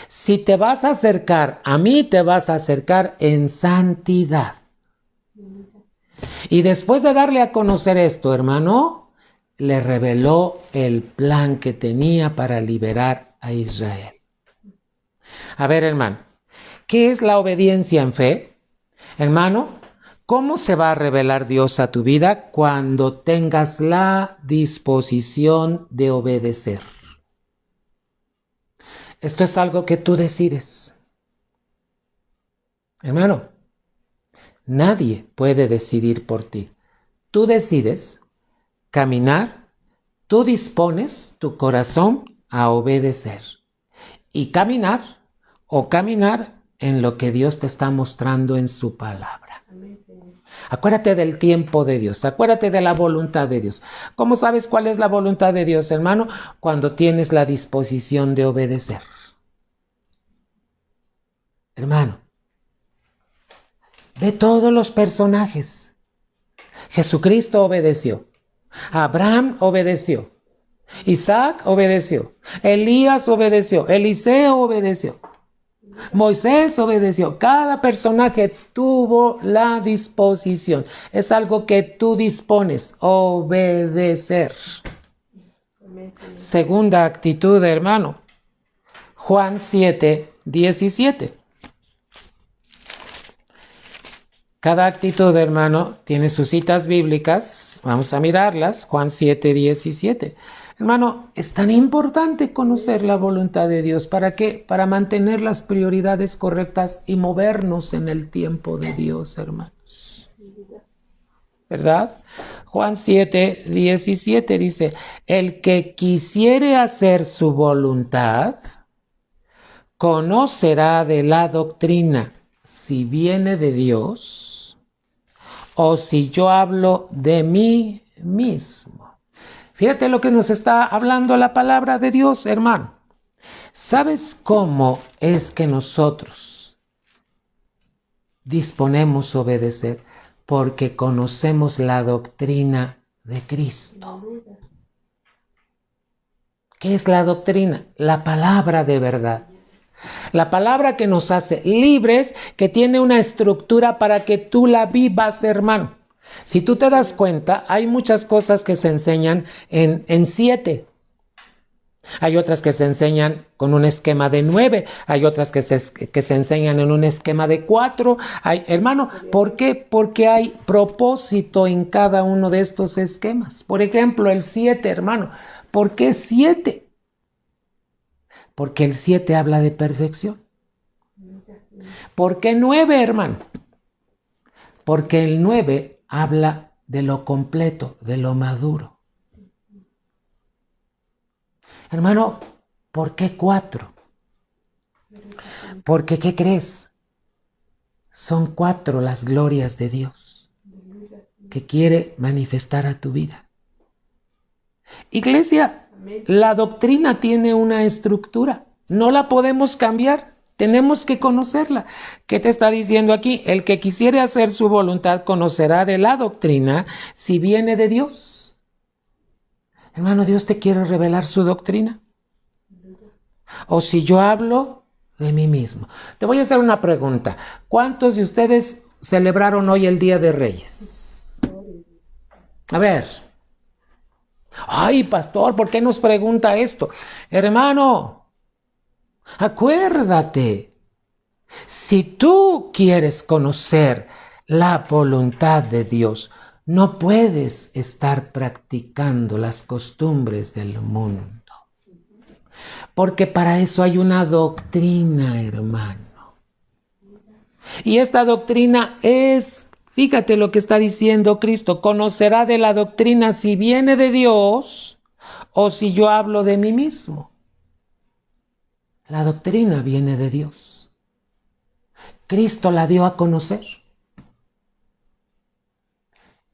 Si te vas a acercar a mí, te vas a acercar en santidad. Y después de darle a conocer esto, hermano, le reveló el plan que tenía para liberar a Israel. A ver, hermano, ¿qué es la obediencia en fe? Hermano, ¿cómo se va a revelar Dios a tu vida? Cuando tengas la disposición de obedecer. Esto es algo que tú decides. Hermano, nadie puede decidir por ti. Tú decides caminar, tú dispones tu corazón a obedecer y caminar en lo que Dios te está mostrando en su palabra. Acuérdate del tiempo de Dios, acuérdate de la voluntad de Dios. ¿Cómo sabes cuál es la voluntad de Dios, hermano? Cuando tienes la disposición de obedecer. Hermano, Ve todos los personajes. Jesucristo obedeció. Abraham obedeció. Isaac obedeció. Elías obedeció. Eliseo obedeció. Moisés obedeció. Cada personaje tuvo la disposición. Es algo que tú dispones, obedecer. Amén, Señor. Segunda actitud, hermano. Juan 7:17. Cada actitud, hermano, tiene sus citas bíblicas. Vamos a mirarlas. Juan 7:17. Hermano, es tan importante conocer la voluntad de Dios. ¿Para qué? Para mantener las prioridades correctas y movernos en el tiempo de Dios, hermanos. ¿Verdad? Juan 7:17 dice, el que quisiere hacer su voluntad, conocerá de la doctrina, si viene de Dios o si yo hablo de mí mismo. Fíjate lo que nos está hablando la palabra de Dios, hermano. ¿Sabes cómo es que nosotros disponemos a obedecer? Porque conocemos la doctrina de Cristo. ¿Qué es la doctrina? La palabra de verdad. La palabra que nos hace libres, que tiene una estructura para que tú la vivas, hermano. Si tú te das cuenta, hay muchas cosas que se enseñan en 7. Hay otras que se enseñan con un esquema de 9. Hay otras que se enseñan en un esquema de 4. Hermano, ¿por qué? Porque hay propósito en cada uno de estos esquemas. Por ejemplo, el 7, hermano. ¿Por qué 7? Porque el 7 habla de perfección. ¿Por qué 9, hermano? Porque el 9 habla de lo completo, de lo maduro. Hermano, ¿por qué 4? Porque, ¿qué crees? Son 4 las glorias de Dios que quiere manifestar a tu vida. Iglesia, la doctrina tiene una estructura. No la podemos cambiar. Tenemos que conocerla. ¿Qué te está diciendo aquí? El que quisiere hacer su voluntad conocerá de la doctrina si viene de Dios. Hermano, Dios te quiere revelar su doctrina. O si yo hablo de mí mismo. Te voy a hacer una pregunta. ¿Cuántos de ustedes celebraron hoy el Día de Reyes? A ver. Ay, pastor, ¿por qué nos pregunta esto? Hermano, acuérdate, si tú quieres conocer la voluntad de Dios, no puedes estar practicando las costumbres del mundo. Porque para eso hay una doctrina, hermano. Y esta doctrina es, fíjate lo que está diciendo Cristo, conocerá de la doctrina si viene de Dios o si yo hablo de mí mismo. La doctrina viene de Dios. Cristo la dio a conocer.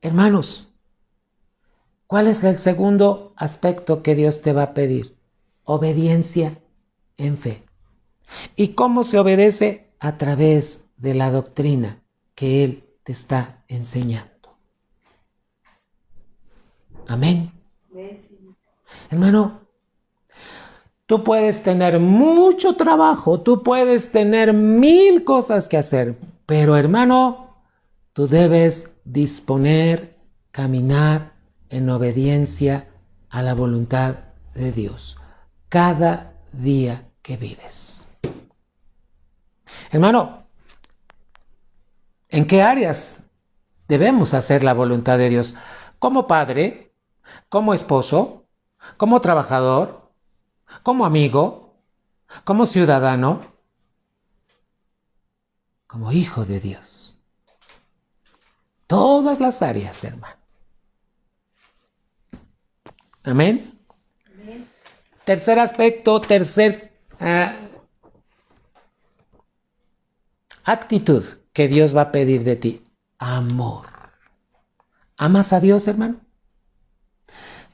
Hermanos, ¿cuál es el segundo aspecto que Dios te va a pedir? Obediencia en fe. ¿Y cómo se obedece? A través de la doctrina que Él te está enseñando. Amén. Hermano, tú puedes tener mucho trabajo, tú puedes tener 1000 cosas que hacer, pero hermano, tú debes disponer, caminar en obediencia a la voluntad de Dios cada día que vives. Hermano, ¿en qué áreas debemos hacer la voluntad de Dios? Como padre, como esposo, como trabajador, como amigo, como ciudadano, como hijo de Dios. Todas las áreas, hermano. Amén. Amén. Tercer aspecto, actitud que Dios va a pedir de ti. Amor. ¿Amas a Dios, hermano?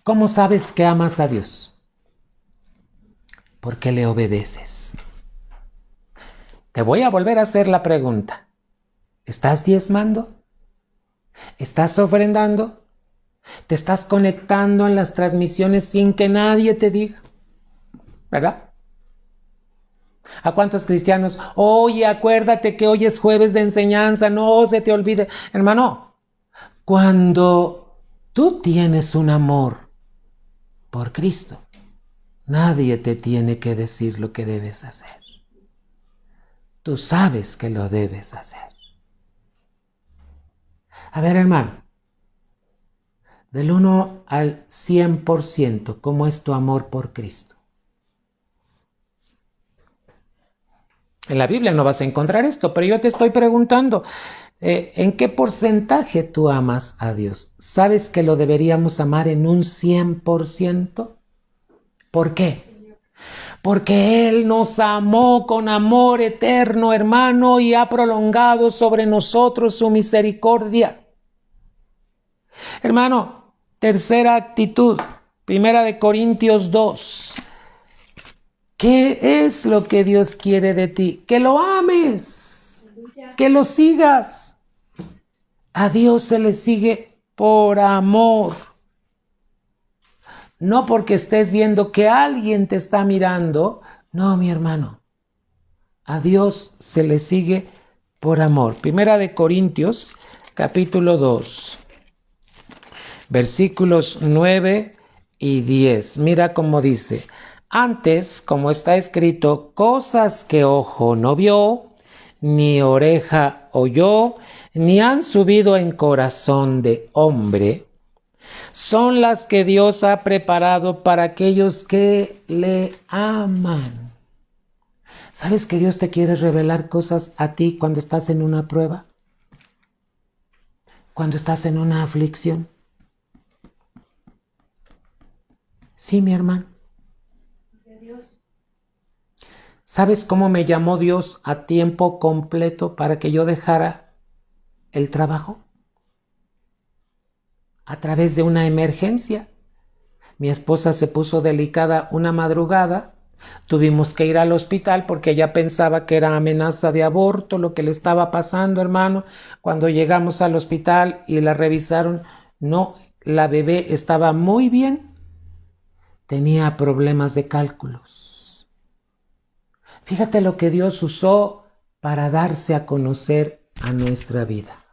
¿Cómo sabes que amas a Dios? Porque le obedeces. Te voy a volver a hacer la pregunta. ¿Estás diezmando? ¿Estás ofrendando? ¿Te estás conectando en las transmisiones sin que nadie te diga? ¿Verdad? ¿A cuántos cristianos? Oye, acuérdate que hoy es jueves de enseñanza, no se te olvide. Hermano, cuando tú tienes un amor por Cristo, nadie te tiene que decir lo que debes hacer. Tú sabes que lo debes hacer. A ver, hermano, del 1 al 100%, ¿cómo es tu amor por Cristo? En la Biblia no vas a encontrar esto, pero yo te estoy preguntando, ¿en qué porcentaje tú amas a Dios? ¿Sabes que lo deberíamos amar en un 100%? ¿Por qué? Porque Él nos amó con amor eterno, hermano, y ha prolongado sobre nosotros su misericordia. Hermano, tercera actitud, 1 Corintios 2. ¿Qué es lo que Dios quiere de ti? Que lo ames, que lo sigas. A Dios se le sigue por amor. No porque estés viendo que alguien te está mirando. No, mi hermano. A Dios se le sigue por amor. 1 Corintios, capítulo 2, versículos 9 y 10. Mira cómo dice. Antes, como está escrito, cosas que ojo no vio, ni oreja oyó, ni han subido en corazón de hombre, son las que Dios ha preparado para aquellos que le aman. ¿Sabes que Dios te quiere revelar cosas a ti cuando estás en una prueba? Cuando estás en una aflicción. Sí, mi hermano. ¿Sabes cómo me llamó Dios a tiempo completo para que yo dejara el trabajo? A través de una emergencia. Mi esposa se puso delicada una madrugada. Tuvimos que ir al hospital porque ella pensaba que era amenaza de aborto lo que le estaba pasando, hermano. Cuando llegamos al hospital y la revisaron, no, la bebé estaba muy bien. Tenía problemas de cálculos. Fíjate lo que Dios usó para darse a conocer a nuestra vida.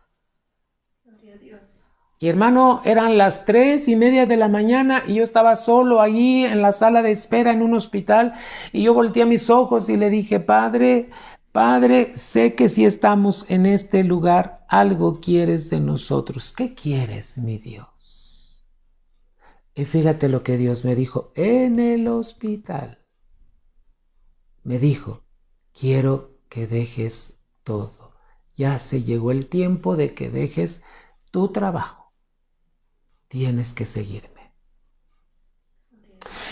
Y hermano, eran las 3:30 de la mañana y yo estaba solo allí en la sala de espera en un hospital y yo volteé mis ojos y le dije, Padre, Padre, sé que si estamos en este lugar, algo quieres de nosotros. ¿Qué quieres, mi Dios? Y fíjate lo que Dios me dijo en el hospital. Me dijo, quiero que dejes todo. Ya se llegó el tiempo de que dejes tu trabajo. Tienes que seguirme.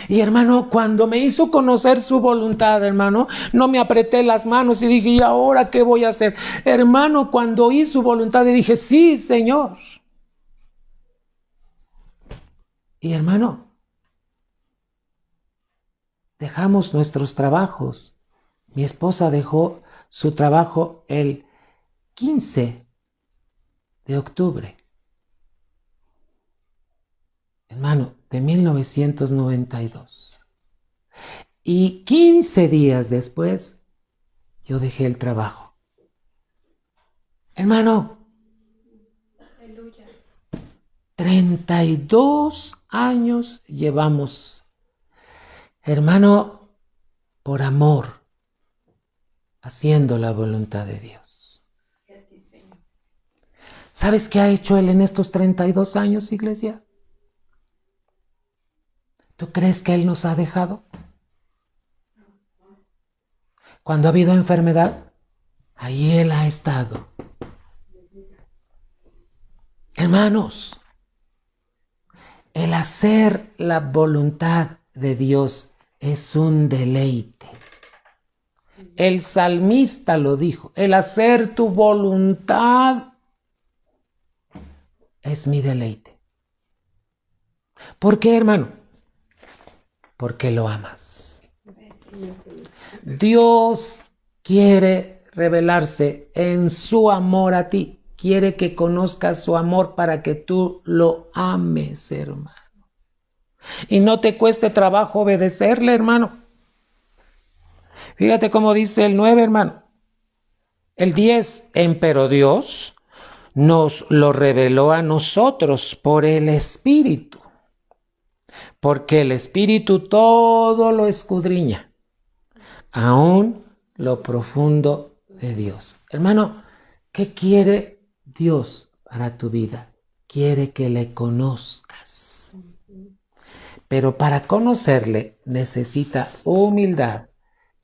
Y hermano, cuando me hizo conocer su voluntad, hermano, no me apreté las manos y dije, ¿y ahora qué voy a hacer? Hermano, cuando oí su voluntad y dije, sí, Señor. Y hermano, dejamos nuestros trabajos. Mi esposa dejó su trabajo el 15 de octubre. Hermano, de 1992. Y 15 días después, yo dejé el trabajo. Hermano, 32 años llevamos, hermano, por amor, haciendo la voluntad de Dios. ¿Sabes qué ha hecho Él en estos 32 años, iglesia? ¿Tú crees que Él nos ha dejado? Cuando ha habido enfermedad, ahí Él ha estado. Hermanos, el hacer la voluntad de Dios es un deleite. El salmista lo dijo, el hacer tu voluntad es mi deleite. ¿Por qué, hermano? Porque lo amas. Dios quiere revelarse en su amor a ti. Quiere que conozcas su amor para que tú lo ames, hermano. Y no te cueste trabajo obedecerle, hermano. Fíjate cómo dice el 9, hermano. El 10, empero Dios nos lo reveló a nosotros por el Espíritu. Porque el Espíritu todo lo escudriña, aún lo profundo de Dios. Hermano, ¿qué quiere Dios para tu vida? Quiere que le conozcas. Pero para conocerle necesita humildad,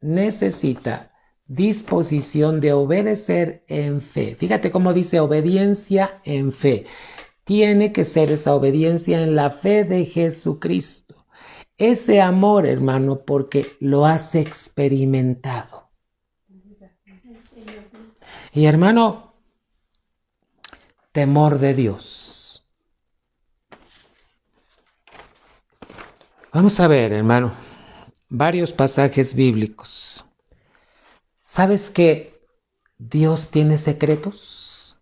necesita disposición de obedecer en fe. Fíjate cómo dice obediencia en fe. Tiene que ser esa obediencia en la fe de Jesucristo. Ese amor, hermano, porque lo has experimentado. Y hermano, temor de Dios. Vamos a ver, hermano, varios pasajes bíblicos. ¿Sabes que Dios tiene secretos?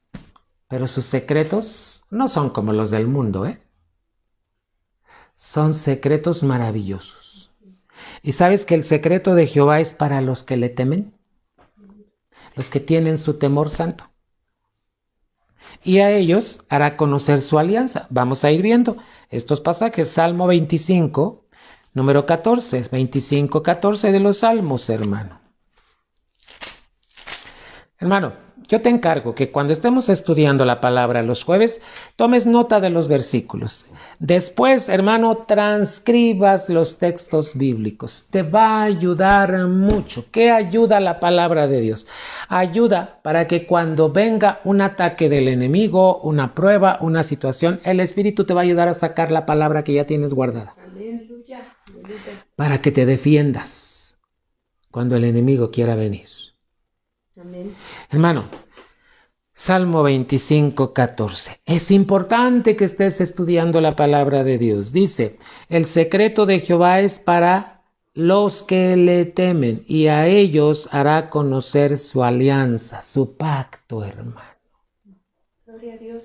Pero sus secretos no son como los del mundo, ¿eh? Son secretos maravillosos. ¿Y sabes que el secreto de Jehová es para los que le temen? Los que tienen su temor santo. Y a ellos hará conocer su alianza. Vamos a ir viendo estos pasajes. Salmo 25, número 14. 25, 14 de los Salmos, hermano. Hermano, yo te encargo que cuando estemos estudiando la palabra los jueves, tomes nota de los versículos. Después, hermano, transcribas los textos bíblicos. Te va a ayudar mucho. ¿Qué ayuda la palabra de Dios? Ayuda para que cuando venga un ataque del enemigo, una prueba, una situación, el Espíritu te va a ayudar a sacar la palabra que ya tienes guardada. Aleluya. Para que te defiendas cuando el enemigo quiera venir. Amén. Hermano, Salmo 25, 14. Es importante que estés estudiando la palabra de Dios. Dice, el secreto de Jehová es para los que le temen y a ellos hará conocer su alianza, su pacto, hermano. Gloria a Dios.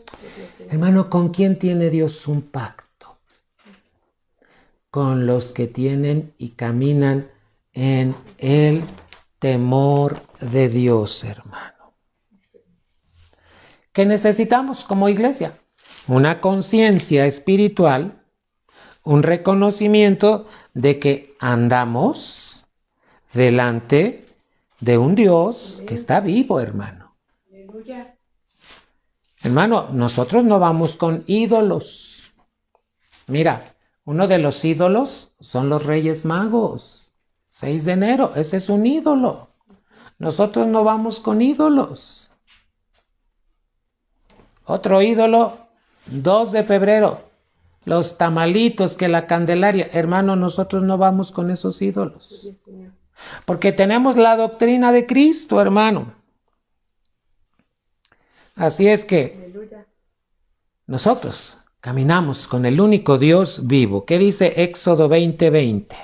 Hermano, ¿con quién tiene Dios un pacto? Con los que tienen y caminan en el temor de Dios, hermano. ¿Qué necesitamos como iglesia? Una conciencia espiritual, un reconocimiento de que andamos delante de un Dios que está vivo, hermano. Aleluya. Hermano, nosotros no vamos con ídolos. Mira, uno de los ídolos son los Reyes Magos. 6 de enero, ese es un ídolo. Nosotros no vamos con ídolos. Otro ídolo, 2 de febrero, los tamalitos, que la Candelaria. Hermano, nosotros no vamos con esos ídolos. Porque tenemos la doctrina de Cristo, hermano. Así es que nosotros caminamos con el único Dios vivo. ¿Qué dice Éxodo 20:20?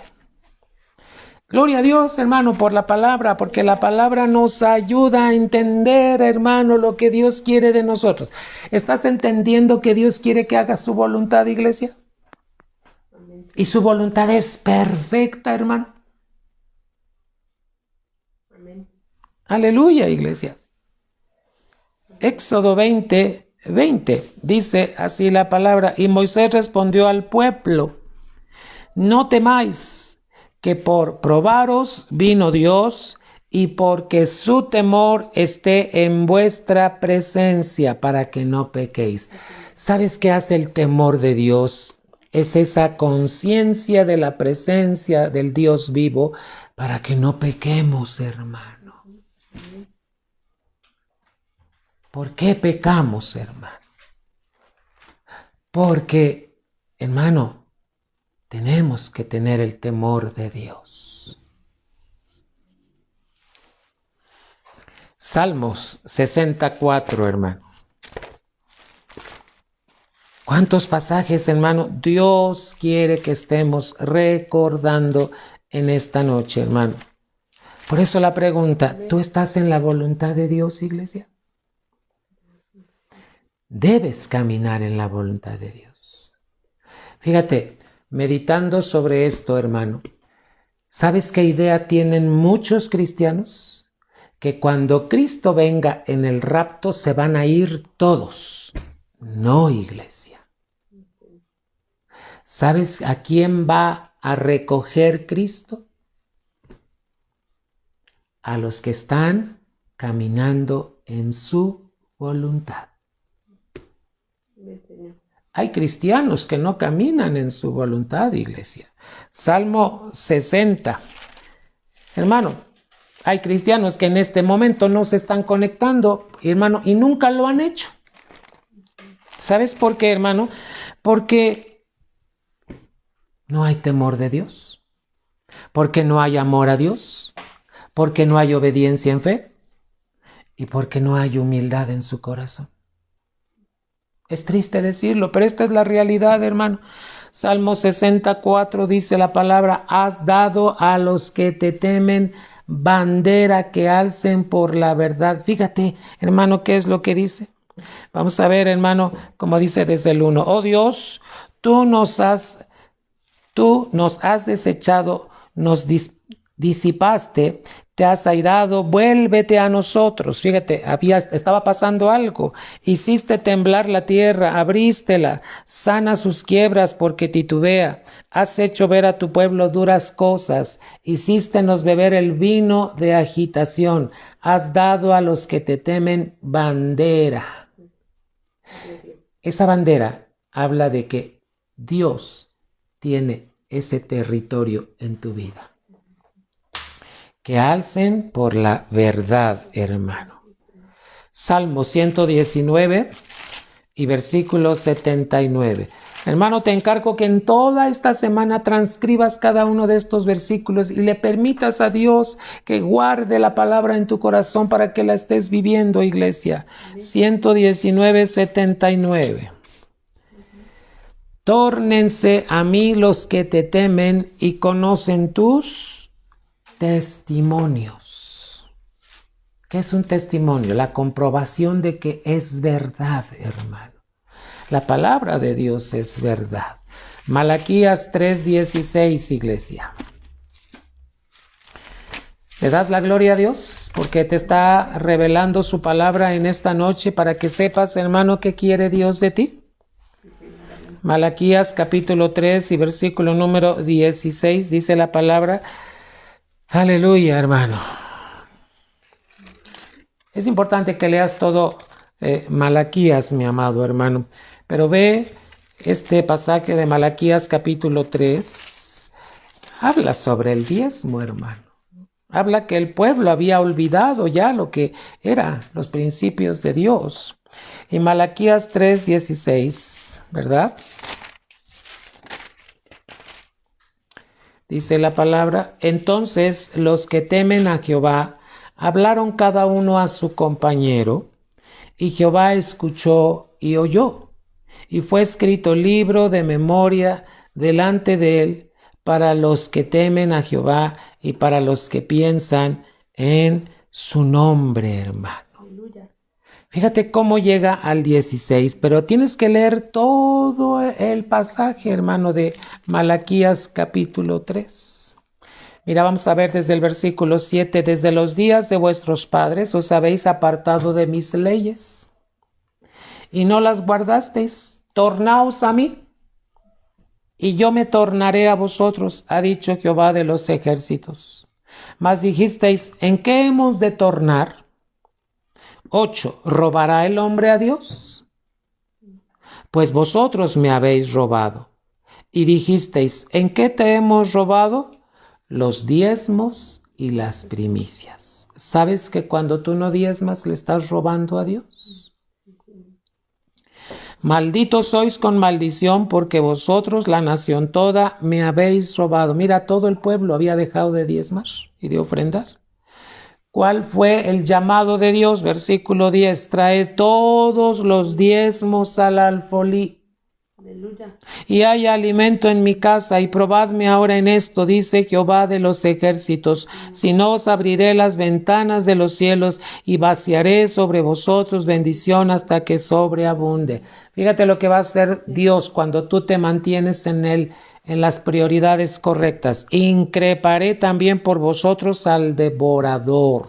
Gloria a Dios, hermano, por la palabra, porque la palabra nos ayuda a entender, hermano, lo que Dios quiere de nosotros. ¿Estás entendiendo que Dios quiere que hagas su voluntad, iglesia? Amén. Y su voluntad es perfecta, hermano. Amén. Aleluya, iglesia. Éxodo 20:20 dice así la palabra, y Moisés respondió al pueblo, no temáis, que por probaros vino Dios y porque su temor esté en vuestra presencia para que no pequéis. ¿Sabes qué hace el temor de Dios? Es esa conciencia de la presencia del Dios vivo para que no pequemos, hermano. ¿Por qué pecamos, hermano? Porque, hermano, tenemos que tener el temor de Dios. Salmos 64, hermano. ¿Cuántos pasajes, hermano, Dios quiere que estemos recordando en esta noche, hermano? Por eso la pregunta, ¿tú estás en la voluntad de Dios, iglesia? Debes caminar en la voluntad de Dios. Fíjate, meditando sobre esto, hermano, ¿sabes qué idea tienen muchos cristianos? Que cuando Cristo venga en el rapto se van a ir todos. No, iglesia. ¿Sabes a quién va a recoger Cristo? A los que están caminando en su voluntad. Hay cristianos que no caminan en su voluntad, iglesia. Salmo 60. Hermano, hay cristianos que en este momento no se están conectando, hermano, y nunca lo han hecho. ¿Sabes por qué, hermano? Porque no hay temor de Dios. Porque no hay amor a Dios. Porque no hay obediencia en fe. Y porque no hay humildad en su corazón. Es triste decirlo, pero esta es la realidad, hermano. Salmo 64 dice la palabra: has dado a los que te temen bandera que alcen por la verdad. Fíjate, hermano, ¿qué es lo que dice? Vamos a ver, hermano, como dice desde el 1. Oh Dios, tú nos has desechado, nos disipaste, te has airado, vuélvete a nosotros. Fíjate, estaba pasando algo. Hiciste temblar la tierra, abrístela, sana sus quiebras porque titubea. Has hecho ver a tu pueblo duras cosas, hicístenos beber el vino de agitación. Has dado a los que te temen bandera. Esa bandera habla de que Dios tiene ese territorio en tu vida. Que alcen por la verdad, hermano. Salmo 119 y versículo 79. Hermano, te encargo que en toda esta semana transcribas cada uno de estos versículos y le permitas a Dios que guarde la palabra en tu corazón para que la estés viviendo, iglesia. 119, 79. Tórnense a mí los que te temen y conocen tus testimonios. ¿Qué es un testimonio? La comprobación de que es verdad, hermano. La palabra de Dios es verdad. Malaquías 3:16, iglesia. ¿Le das la gloria a Dios? Porque te está revelando su palabra en esta noche para que sepas, hermano, qué quiere Dios de ti. Malaquías capítulo 3 y versículo número 16 dice la palabra. Aleluya, hermano. Es importante que leas todo Malaquías, mi amado hermano. Pero ve este pasaje de Malaquías capítulo 3. Habla sobre el diezmo, hermano. Habla que el pueblo había olvidado ya lo que eran los principios de Dios. Y Malaquías 3:16, ¿verdad? Dice la palabra: entonces los que temen a Jehová hablaron cada uno a su compañero, y Jehová escuchó y oyó, y fue escrito libro de memoria delante de él para los que temen a Jehová y para los que piensan en su nombre, hermano. Fíjate cómo llega al 16, pero tienes que leer todo el pasaje, hermano, de Malaquías capítulo 3. Mira, vamos a ver desde el versículo 7. Desde los días de vuestros padres os habéis apartado de mis leyes y no las guardasteis. Tornaos a mí y yo me tornaré a vosotros, ha dicho Jehová de los ejércitos. Mas dijisteis: ¿en qué hemos de tornar? 8. ¿Robará el hombre a Dios? Pues vosotros me habéis robado. Y dijisteis: ¿en qué te hemos robado? Los diezmos y las primicias. ¿Sabes que cuando tú no diezmas le estás robando a Dios? Malditos sois con maldición, porque vosotros, la nación toda, me habéis robado. Mira, todo el pueblo había dejado de diezmar y de ofrendar. ¿Cuál fue el llamado de Dios? Versículo 10. Trae todos los diezmos al alfolí. Aleluya. y haya alimento en mi casa, y probadme ahora en esto, dice Jehová de los ejércitos, si no os abriré las ventanas de los cielos y vaciaré sobre vosotros bendición hasta que sobreabunde. Fíjate lo que va a hacer Dios cuando tú te mantienes en él, en las prioridades correctas. Increparé también por vosotros al devorador.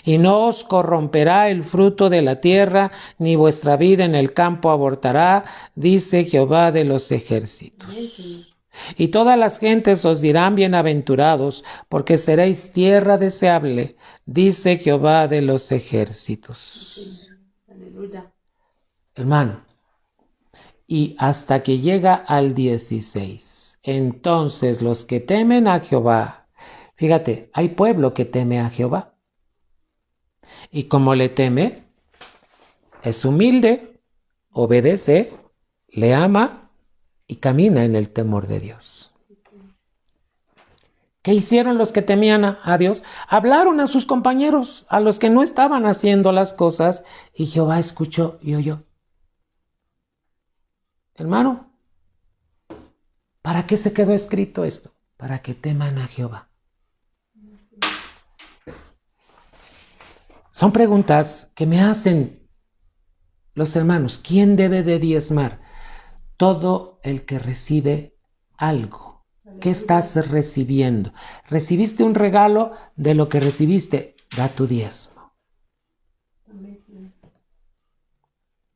Y no os corromperá el fruto de la tierra, ni vuestra vida en el campo abortará, dice Jehová de los ejércitos. Y todas las gentes os dirán bienaventurados, porque seréis tierra deseable, dice Jehová de los ejércitos. Aleluya. Hermano, y hasta que llega al 16, entonces los que temen a Jehová, fíjate, hay pueblo que teme a Jehová. Y como le teme, es humilde, obedece, le ama y camina en el temor de Dios. ¿Qué hicieron los que temían a Dios? Hablaron a sus compañeros, a los que no estaban haciendo las cosas, y Jehová escuchó y oyó. Hermano, ¿para qué se quedó escrito esto? Para que teman a Jehová. Son preguntas que me hacen los hermanos. ¿Quién debe de diezmar? Todo el que recibe algo. ¿Qué estás recibiendo? ¿Recibiste un regalo? De lo que recibiste, da tu diezmo.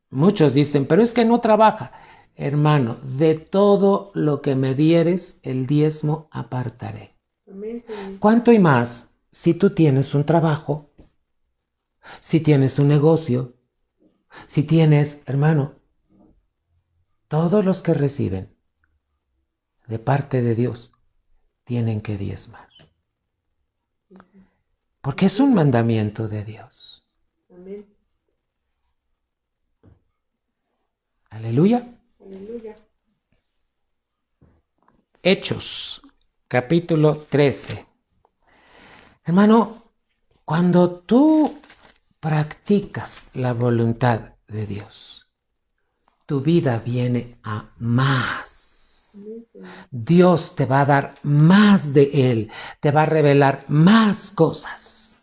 Muchos dicen, pero es que no trabaja. Hermano, de todo lo que me dieres, el diezmo apartaré. ¿Cuánto y más si tú tienes un trabajo? Si tienes un negocio, si tienes, hermano, todos los que reciben de parte de Dios tienen que diezmar. Porque es un mandamiento de Dios. Amén. Aleluya. Aleluya. Hechos, capítulo 13. Hermano, cuando tú practicas la voluntad de Dios, tu vida viene a más. Dios te va a dar más de Él, te va a revelar más cosas.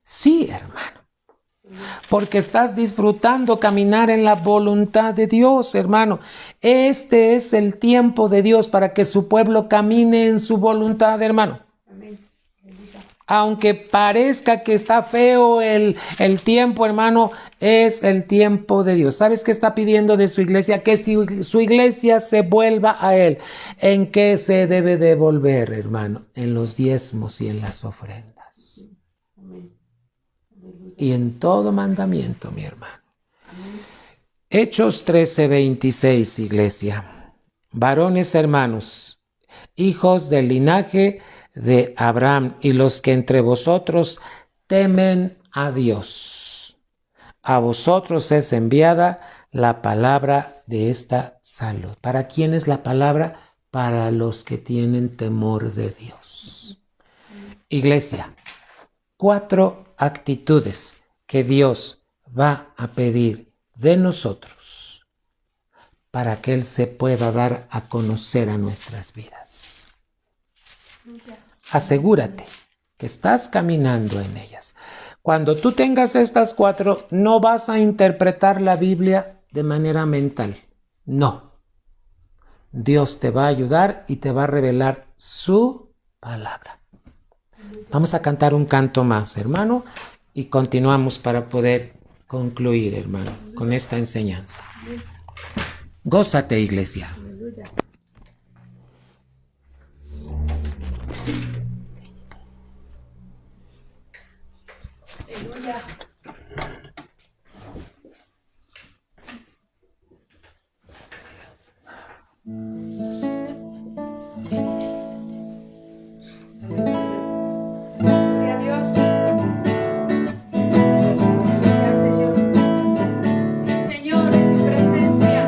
Sí, hermano, porque estás disfrutando caminar en la voluntad de Dios, hermano. Este es el tiempo de Dios para que su pueblo camine en su voluntad, hermano. Aunque parezca que está feo el tiempo, hermano, es el tiempo de Dios. ¿Sabes qué está pidiendo de su iglesia? Que si su iglesia se vuelva a Él. ¿En qué se debe devolver, hermano? En los diezmos y en las ofrendas. Y en todo mandamiento, mi hermano. Hechos 13:26, iglesia. Varones hermanos, hijos del linaje de Abraham y los que entre vosotros temen a Dios. A vosotros es enviada la palabra de esta salud. ¿Para quién es la palabra? Para los que tienen temor de Dios. Iglesia, 4 actitudes que Dios va a pedir de nosotros para que Él se pueda dar a conocer a nuestras vidas. Asegúrate que estás caminando en ellas. Cuando tú tengas estas 4, no vas a interpretar la Biblia de manera mental. No. Dios te va a ayudar y te va a revelar su palabra. Vamos a cantar un canto más, hermano, y continuamos para poder concluir, hermano, con esta enseñanza. Gózate, iglesia. Aleluya. Gloria a Dios. Sí, Señor, en tu presencia.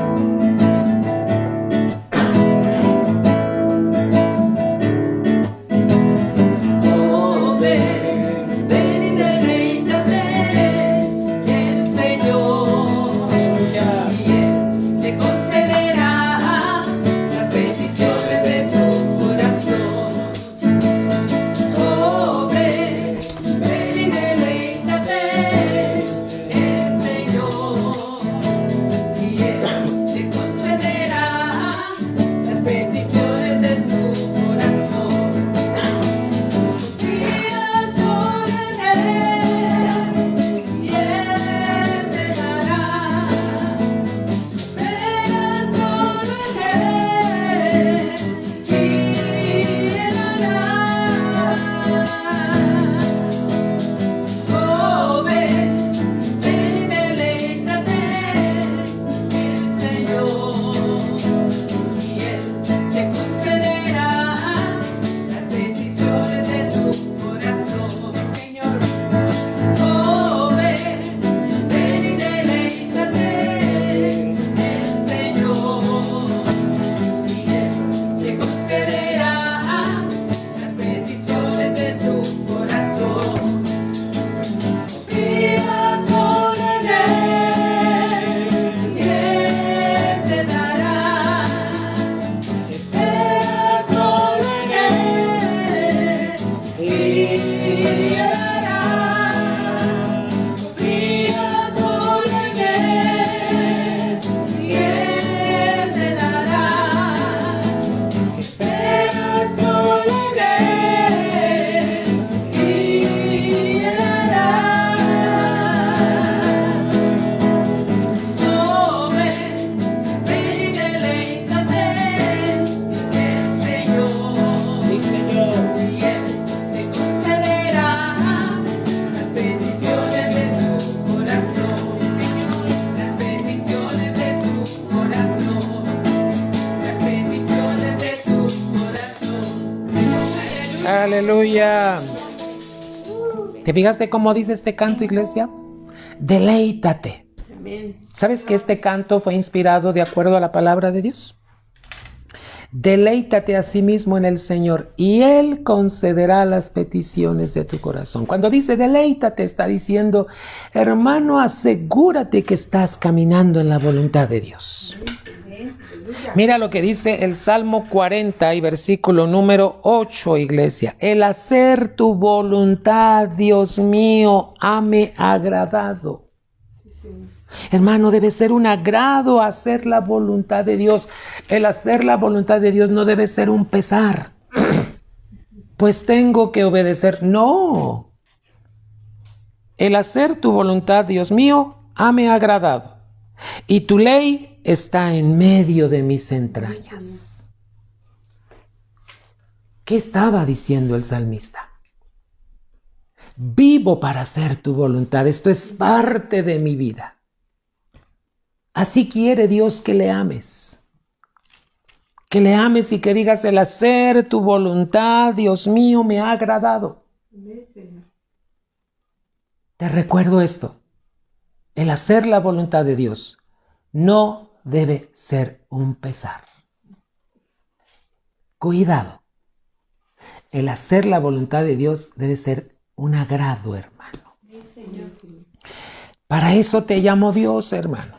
Aleluya. ¿Te fijaste cómo dice este canto, iglesia? Deleítate. Amén. ¿Sabes que este canto fue inspirado de acuerdo a la palabra de Dios? Deleítate a sí mismo en el Señor y Él concederá las peticiones de tu corazón. Cuando dice deleítate, está diciendo, hermano, asegúrate que estás caminando en la voluntad de Dios. Mira lo que dice el Salmo 40 y versículo número 8, iglesia. El hacer tu voluntad, Dios mío, hame agradado. Hermano, debe ser un agrado hacer la voluntad de Dios. El hacer la voluntad de Dios no debe ser un pesar. Pues tengo que obedecer. No. El hacer tu voluntad, Dios mío, hame agradado. Y tu ley está en medio de mis entrañas. ¿Qué estaba diciendo el salmista? Vivo para hacer tu voluntad. Esto es parte de mi vida. Así quiere Dios que le ames. Que le ames y que digas, el hacer tu voluntad, Dios mío, me ha agradado. Te recuerdo esto. El hacer la voluntad de Dios no debe ser un pesar. Cuidado. El hacer la voluntad de Dios debe ser un agrado, hermano. Para eso te llamó Dios, hermano.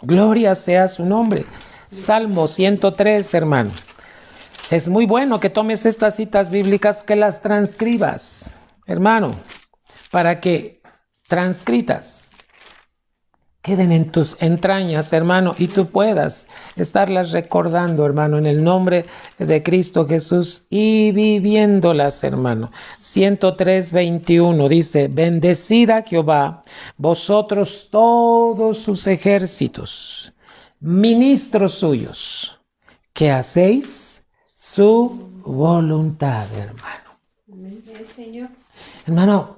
Gloria sea su nombre. Salmo 103, hermano. Es muy bueno que tomes estas citas bíblicas, que las transcribas, hermano, para que transcritas queden en tus entrañas, hermano, y tú puedas estarlas recordando, hermano, en el nombre de Cristo Jesús y viviéndolas, hermano. 103, 21 dice, bendecid a Jehová, vosotros todos sus ejércitos, ministros suyos, que hacéis su voluntad, hermano. Amén, Señor. Hermano,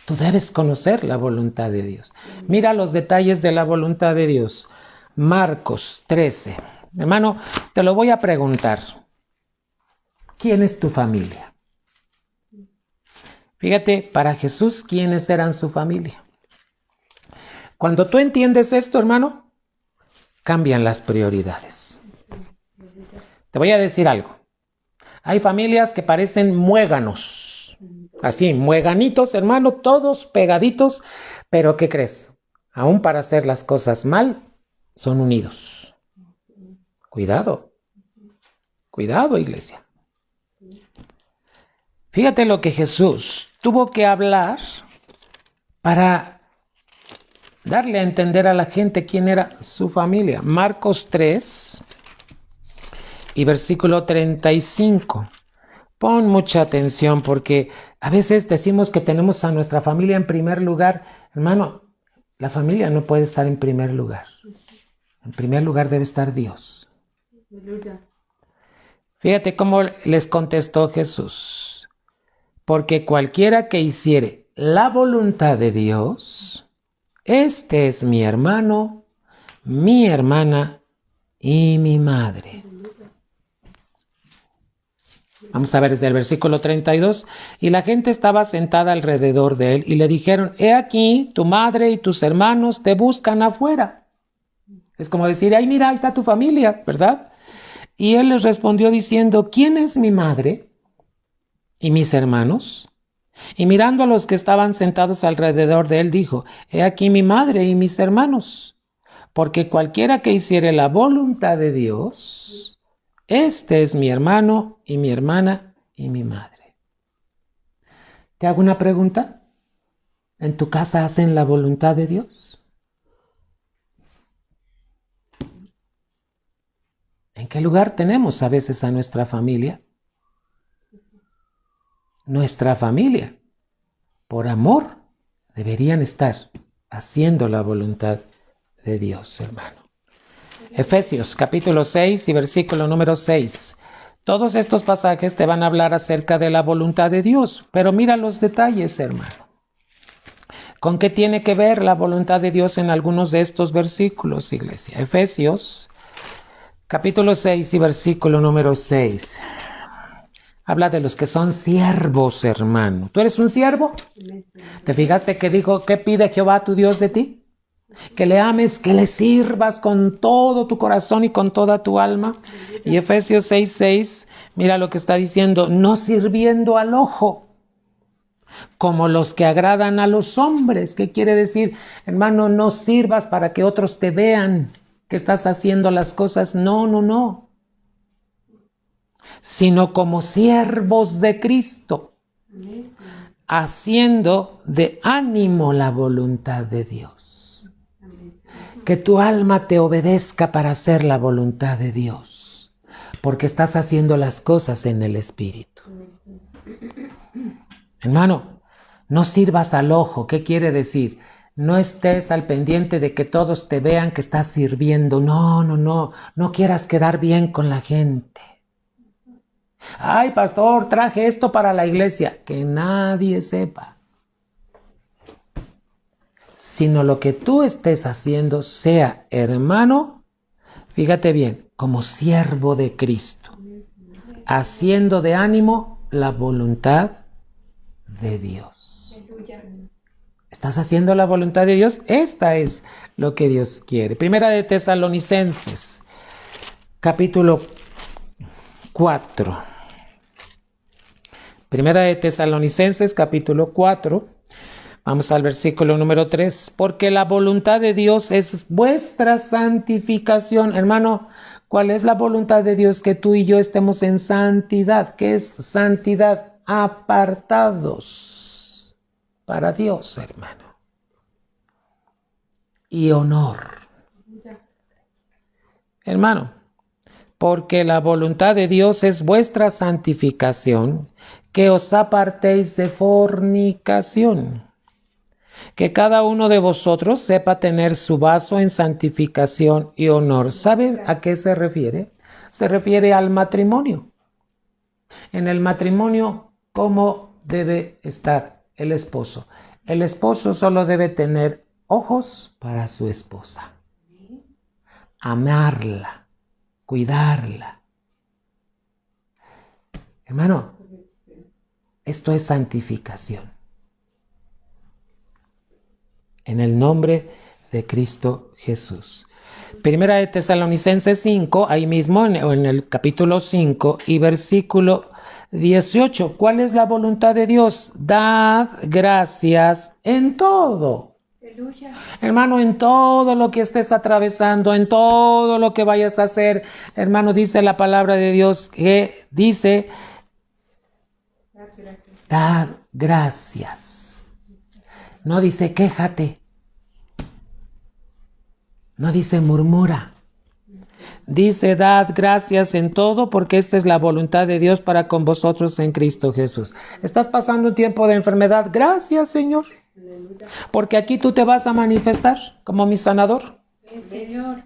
tú debes conocer la voluntad de Dios. Mira los detalles de la voluntad de Dios. Marcos 13. Hermano, te lo voy a preguntar. ¿Quién es tu familia? Fíjate, para Jesús, ¿quiénes eran su familia? Cuando tú entiendes esto, hermano, cambian las prioridades. Te voy a decir algo. Hay familias que parecen muéganos. Así, mueganitos, hermano, todos pegaditos, pero ¿qué crees? Aún para hacer las cosas mal, son unidos. Cuidado, cuidado, iglesia. Fíjate lo que Jesús tuvo que hablar para darle a entender a la gente quién era su familia. Marcos 3 y versículo 35. Pon mucha atención porque a veces decimos que tenemos a nuestra familia en primer lugar. Hermano, la familia no puede estar en primer lugar. En primer lugar debe estar Dios. Aleluya. Fíjate cómo les contestó Jesús. Porque cualquiera que hiciere la voluntad de Dios, este es mi hermano, mi hermana y mi madre. Vamos a ver desde el versículo 32. Y la gente estaba sentada alrededor de él y le dijeron, he aquí, tu madre y tus hermanos te buscan afuera. Es como decir, ay, mira, ahí está tu familia, ¿verdad? Y él les respondió diciendo, ¿quién es mi madre y mis hermanos? Y mirando a los que estaban sentados alrededor de él, dijo, he aquí mi madre y mis hermanos. Porque cualquiera que hiciere la voluntad de Dios, este es mi hermano y mi hermana y mi madre. Te hago una pregunta. ¿En tu casa hacen la voluntad de Dios? ¿En qué lugar tenemos a veces a nuestra familia? Nuestra familia, por amor, deberían estar haciendo la voluntad de Dios, hermano. Efesios capítulo 6 y versículo número 6. Todos estos pasajes te van a hablar acerca de la voluntad de Dios, pero mira los detalles, hermano. ¿Con qué tiene que ver la voluntad de Dios en algunos de estos versículos, iglesia? Efesios capítulo 6 y versículo número 6. Habla de los que son siervos, hermano. ¿Tú eres un siervo? ¿Te fijaste que dijo, qué pide Jehová tu Dios de ti? Que le ames, que le sirvas con todo tu corazón y con toda tu alma. Y Efesios 6:6, mira lo que está diciendo, no sirviendo al ojo, como los que agradan a los hombres. ¿Qué quiere decir? Hermano, no sirvas para que otros te vean que estás haciendo las cosas. No. Sino como siervos de Cristo, haciendo de ánimo la voluntad de Dios. Que tu alma te obedezca para hacer la voluntad de Dios, porque estás haciendo las cosas en el Espíritu. Hermano, no sirvas al ojo. ¿Qué quiere decir? No estés al pendiente de que todos te vean que estás sirviendo. No quieras quedar bien con la gente. Ay, pastor, traje esto para la iglesia. Que nadie sepa. Sino lo que tú estés haciendo sea, hermano, fíjate bien, como siervo de Cristo, haciendo de ánimo la voluntad de Dios. ¿Estás haciendo la voluntad de Dios? Esta es lo que Dios quiere. Primera de Tesalonicenses, capítulo 4. Primera de Tesalonicenses, capítulo 4. Vamos al versículo número 3. Porque la voluntad de Dios es vuestra santificación. Hermano, ¿cuál es la voluntad de Dios? Que tú y yo estemos en santidad. ¿Qué es santidad? Apartados para Dios, hermano. Y honor. Hermano, porque la voluntad de Dios es vuestra santificación, que os apartéis de fornicación. Que cada uno de vosotros sepa tener su vaso en santificación y honor. ¿Sabes a qué se refiere? Se refiere al matrimonio. En el matrimonio, ¿cómo debe estar el esposo? El esposo solo debe tener ojos para su esposa. Amarla, cuidarla. Hermano, esto es santificación. En el nombre de Cristo Jesús. Primera de Tesalonicenses 5, ahí mismo en el capítulo 5 y versículo 18. ¿Cuál es la voluntad de Dios? Dad gracias en todo. Aleluya. Hermano, en todo lo que estés atravesando, en todo lo que vayas a hacer, hermano, dice la palabra de Dios que dice, dad gracias. No dice quéjate. No dice murmura. Dice dad gracias en todo porque esta es la voluntad de Dios para con vosotros en Cristo Jesús. ¿Estás pasando un tiempo de enfermedad? Gracias, Señor. Porque aquí tú te vas a manifestar como mi sanador. Señor.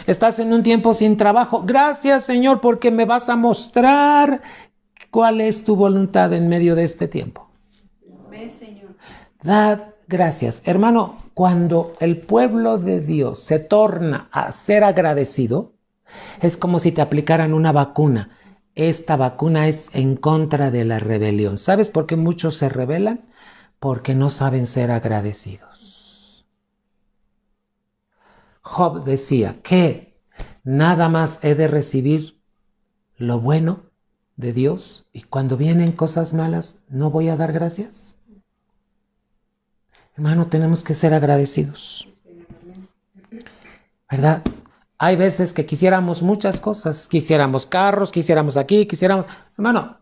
Estás en un tiempo sin trabajo. Gracias, Señor, porque me vas a mostrar cuál es tu voluntad en medio de este tiempo. Amén, Señor. Dad gracias. Hermano, cuando el pueblo de Dios se torna a ser agradecido, es como si te aplicaran una vacuna. Esta vacuna es en contra de la rebelión. ¿Sabes por qué muchos se rebelan? Porque no saben ser agradecidos. Job decía que nada más he de recibir lo bueno de Dios y cuando vienen cosas malas, ¿no voy a dar gracias? Hermano, tenemos que ser agradecidos, ¿verdad? Hay veces que quisiéramos muchas cosas, quisiéramos carros, quisiéramos aquí, quisiéramos... Hermano,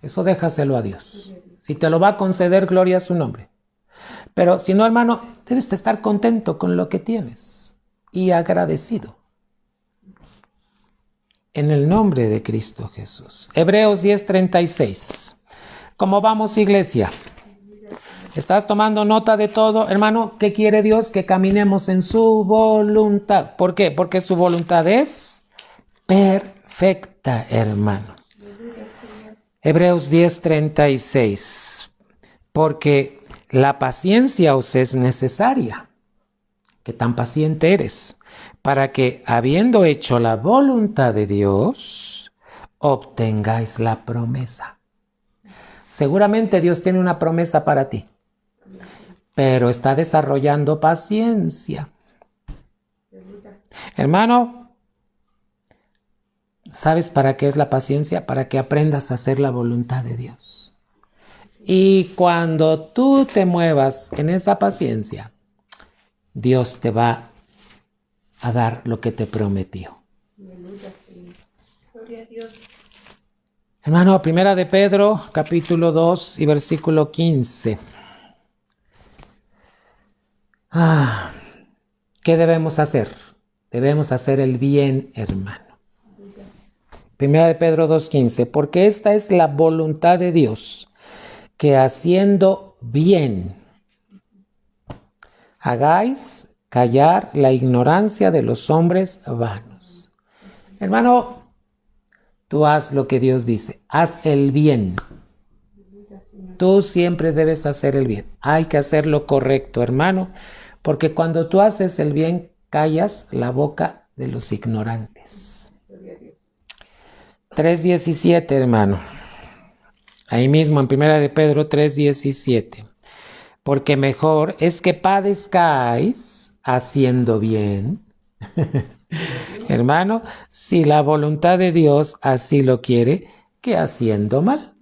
eso déjaselo a Dios. Si te lo va a conceder, gloria a su nombre. Pero si no, hermano, debes de estar contento con lo que tienes y agradecido. En el nombre de Cristo Jesús. Hebreos 10:36. ¿Cómo vamos, iglesia? ¿Estás tomando nota de todo? Hermano, ¿qué quiere Dios? Que caminemos en su voluntad. ¿Por qué? Porque su voluntad es perfecta, hermano. Hebreos 10:36. Porque la paciencia os es necesaria. ¿Qué tan paciente eres? Para que, habiendo hecho la voluntad de Dios, obtengáis la promesa. Seguramente Dios tiene una promesa para ti, pero está desarrollando paciencia. Hermano, ¿sabes para qué es la paciencia? Para que aprendas a hacer la voluntad de Dios. Y cuando tú te muevas en esa paciencia, Dios te va a dar lo que te prometió. Gloria a Dios. Hermano, primera de Pedro, capítulo 2 y versículo 15. ¿Qué debemos hacer? Debemos hacer el bien, hermano. Primera de Pedro 2:15, porque esta es la voluntad de Dios, que haciendo bien hagáis callar la ignorancia de los hombres vanos. Hermano, tú haz lo que Dios dice, haz el bien. Tú siempre debes hacer el bien. Hay que hacer lo correcto, hermano, porque cuando tú haces el bien, callas la boca de los ignorantes. 3:17, hermano. Ahí mismo en primera de Pedro 3:17. Porque mejor es que padezcáis haciendo bien. Hermano, si la voluntad de Dios así lo quiere, que haciendo mal.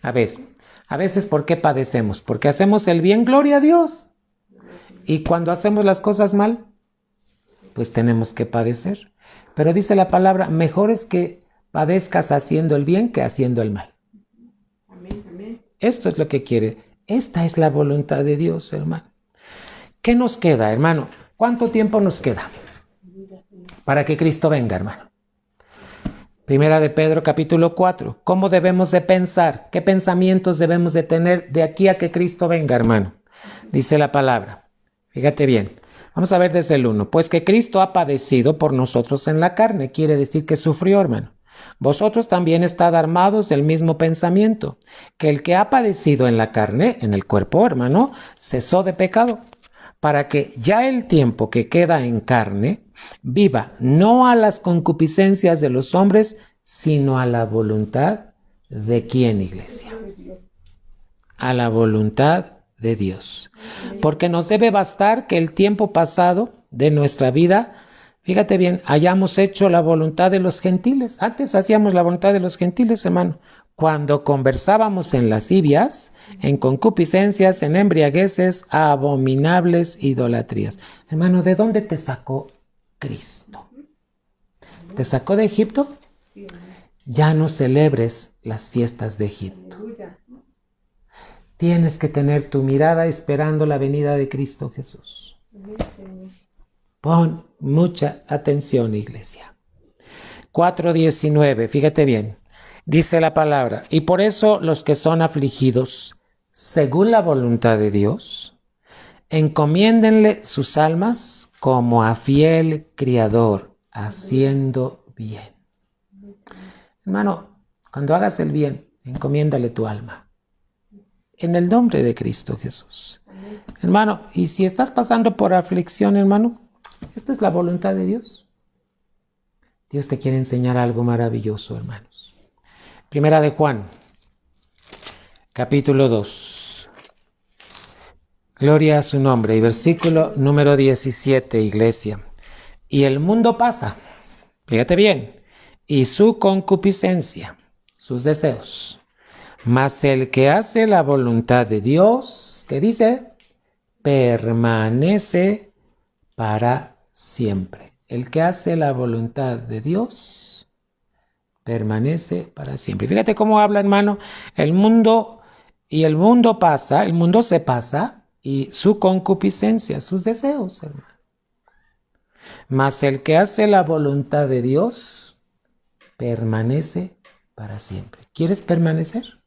A veces, ¿por qué padecemos? Porque hacemos el bien, gloria a Dios. Y cuando hacemos las cosas mal, pues tenemos que padecer. Pero dice la palabra, mejor es que padezcas haciendo el bien que haciendo el mal. Amén, amén. Esto es lo que quiere. Esta es la voluntad de Dios, hermano. ¿Qué nos queda, hermano? ¿Cuánto tiempo nos queda para que Cristo venga, hermano? Primera de Pedro, capítulo 4. ¿Cómo debemos de pensar? ¿Qué pensamientos debemos de tener de aquí a que Cristo venga, hermano? Dice la palabra. Fíjate bien. Vamos a ver desde el 1. Pues que Cristo ha padecido por nosotros en la carne. Quiere decir que sufrió, hermano. Vosotros también estad armados del mismo pensamiento, que el que ha padecido en la carne, en el cuerpo, hermano, cesó de pecado, para que ya el tiempo que queda en carne viva no a las concupiscencias de los hombres, sino a la voluntad de ¿quién, iglesia? A la voluntad de Dios. Porque nos debe bastar que el tiempo pasado de nuestra vida, fíjate bien, hayamos hecho la voluntad de los gentiles. Antes hacíamos la voluntad de los gentiles, hermano. Cuando conversábamos en lascivias, en concupiscencias, en embriagueces, abominables idolatrías. Hermano, ¿de dónde te sacó Cristo? ¿Te sacó de Egipto? Ya no celebres las fiestas de Egipto. Tienes que tener tu mirada esperando la venida de Cristo Jesús. Pon mucha atención, iglesia. 4:19, fíjate bien. Dice la palabra, y por eso los que son afligidos, según la voluntad de Dios, encomiéndenle sus almas como a fiel criador, haciendo bien. Hermano, cuando hagas el bien, encomiéndale tu alma. En el nombre de Cristo Jesús. Hermano, y si estás pasando por aflicción, hermano, esta es la voluntad de Dios. Dios te quiere enseñar algo maravilloso, hermanos. Primera de Juan, capítulo 2. Gloria a su nombre. Y versículo número 17, iglesia. Y el mundo pasa, fíjate bien, y su concupiscencia, sus deseos. Mas el que hace la voluntad de Dios, ¿qué dice? Permanece para siempre. El que hace la voluntad de Dios permanece para siempre. Fíjate cómo habla, hermano. El mundo pasa, el mundo se pasa y su concupiscencia, sus deseos, hermano. Mas el que hace la voluntad de Dios permanece para siempre. ¿Quieres permanecer?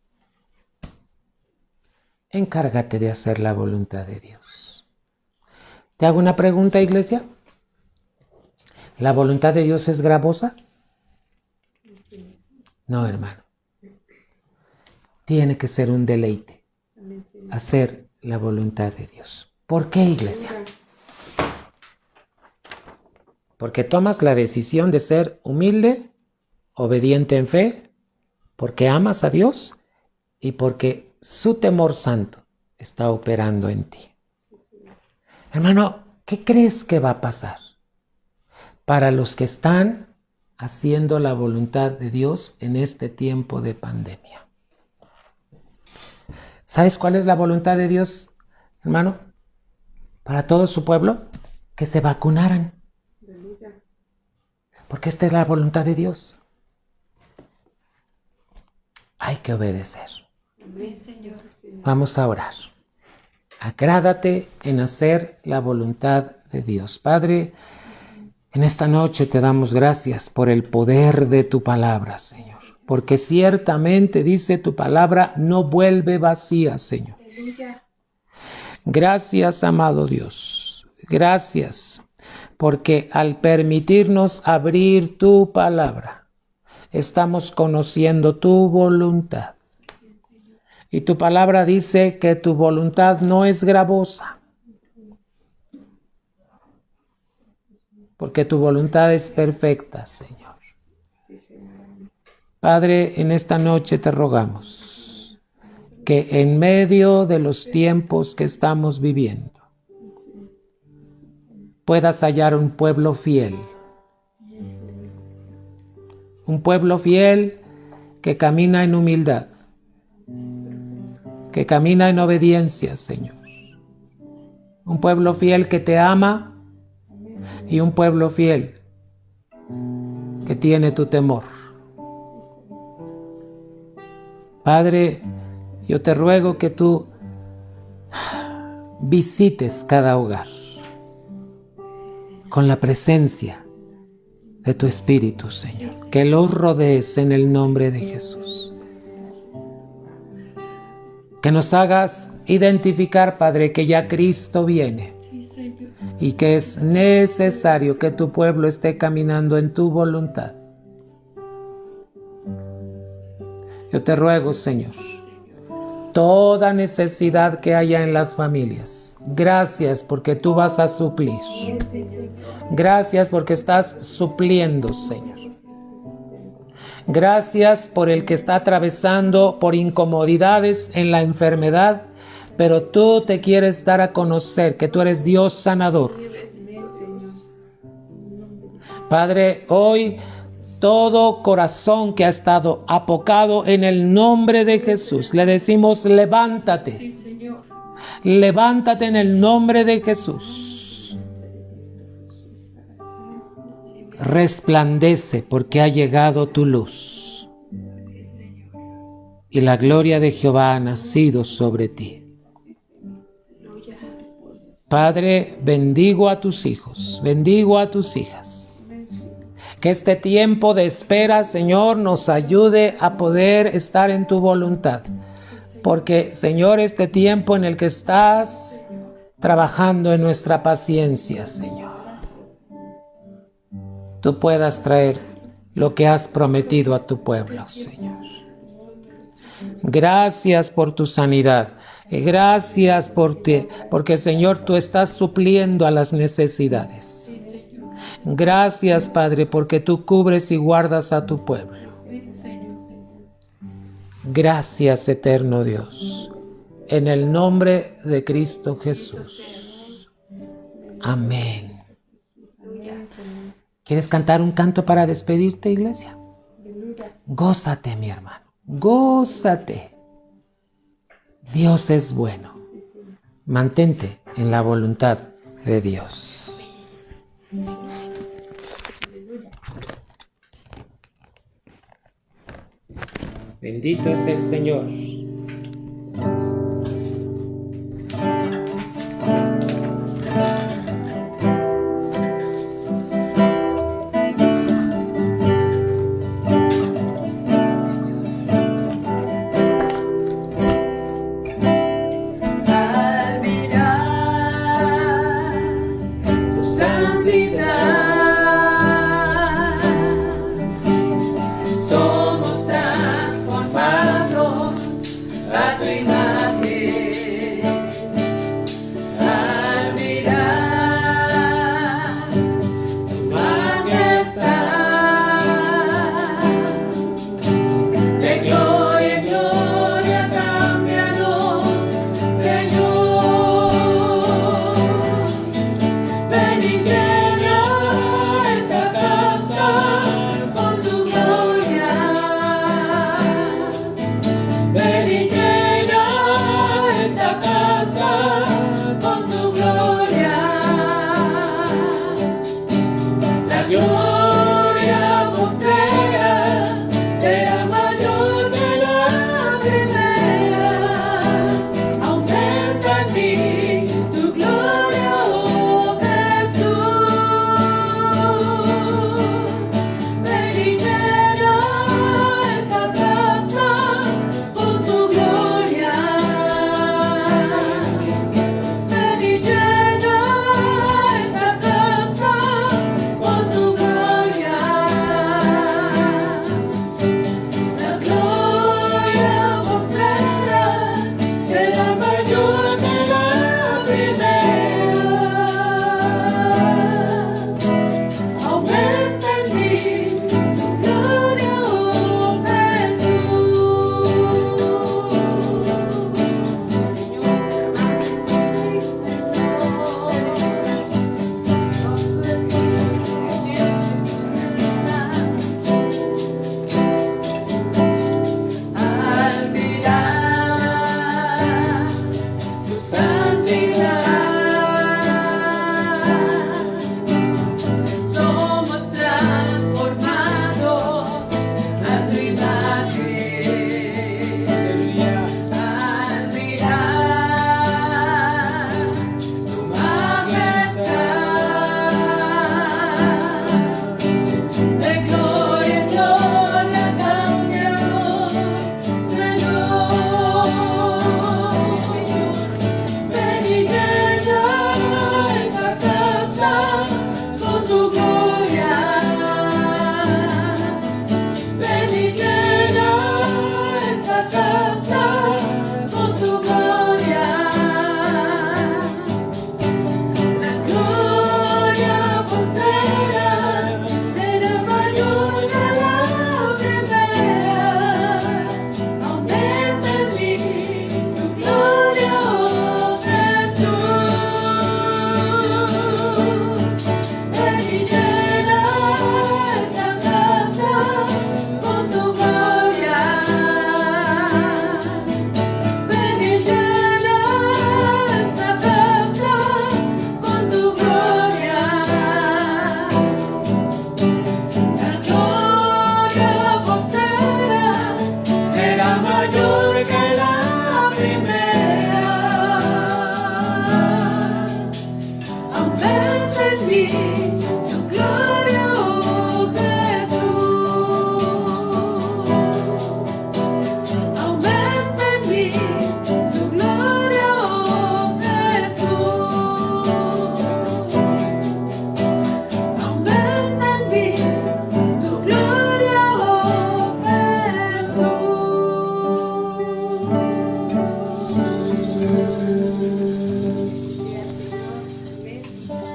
Encárgate de hacer la voluntad de Dios. ¿Te hago una pregunta, iglesia? ¿La voluntad de Dios es gravosa? No, hermano. Tiene que ser un deleite hacer la voluntad de Dios. ¿Por qué, iglesia? Porque tomas la decisión de ser humilde obediente en fe, porque amas a Dios y porque su temor santo está operando en ti. Hermano, ¿qué crees que va a pasar para los que están haciendo la voluntad de Dios en este tiempo de pandemia? ¿Sabes cuál es la voluntad de Dios, hermano? Para todo su pueblo, que se vacunaran. Porque esta es la voluntad de Dios. Hay que obedecer. Amén, Señor. Vamos a orar. Agrádate en hacer la voluntad de Dios. Padre, en esta noche te damos gracias por el poder de tu palabra, Señor. Porque ciertamente, dice tu palabra, no vuelve vacía, Señor. Gracias, amado Dios. Gracias, porque al permitirnos abrir tu palabra, estamos conociendo tu voluntad. Y tu palabra dice que tu voluntad no es gravosa, porque tu voluntad es perfecta, Señor. Padre, en esta noche te rogamos que en medio de los tiempos que estamos viviendo, puedas hallar un pueblo fiel. Un pueblo fiel que camina en humildad, que camina en obediencia, Señor. Un pueblo fiel que te ama y un pueblo fiel que tiene tu temor. Padre, yo te ruego que tú visites cada hogar con la presencia de tu Espíritu, Señor. Que los rodees en el nombre de Jesús. Que nos hagas identificar, Padre, que ya Cristo viene y que es necesario que tu pueblo esté caminando en tu voluntad. Yo te ruego, Señor, toda necesidad que haya en las familias, gracias porque tú vas a suplir. Gracias porque estás supliendo, Señor. Gracias por el que está atravesando por incomodidades en la enfermedad, pero tú te quieres dar a conocer que tú eres Dios sanador. Padre, hoy todo corazón que ha estado apocado en el nombre de Jesús, le decimos levántate. Levántate en el nombre de Jesús. Resplandece porque ha llegado tu luz y la gloria de Jehová ha nacido sobre ti. Padre, bendigo a tus hijos, bendigo a tus hijas. Que este tiempo de espera, Señor, nos ayude a poder estar en tu voluntad. Porque, Señor, este tiempo en el que estás trabajando en nuestra paciencia, Señor, tú puedas traer lo que has prometido a tu pueblo, Señor. Gracias por tu sanidad. Gracias porque, Señor, tú estás supliendo a las necesidades. Gracias, Padre, porque tú cubres y guardas a tu pueblo. Gracias, eterno Dios. En el nombre de Cristo Jesús. Amén. ¿Quieres cantar un canto para despedirte, iglesia? Gózate, mi hermano. Gózate. Dios es bueno. Mantente en la voluntad de Dios. Bendito es el Señor.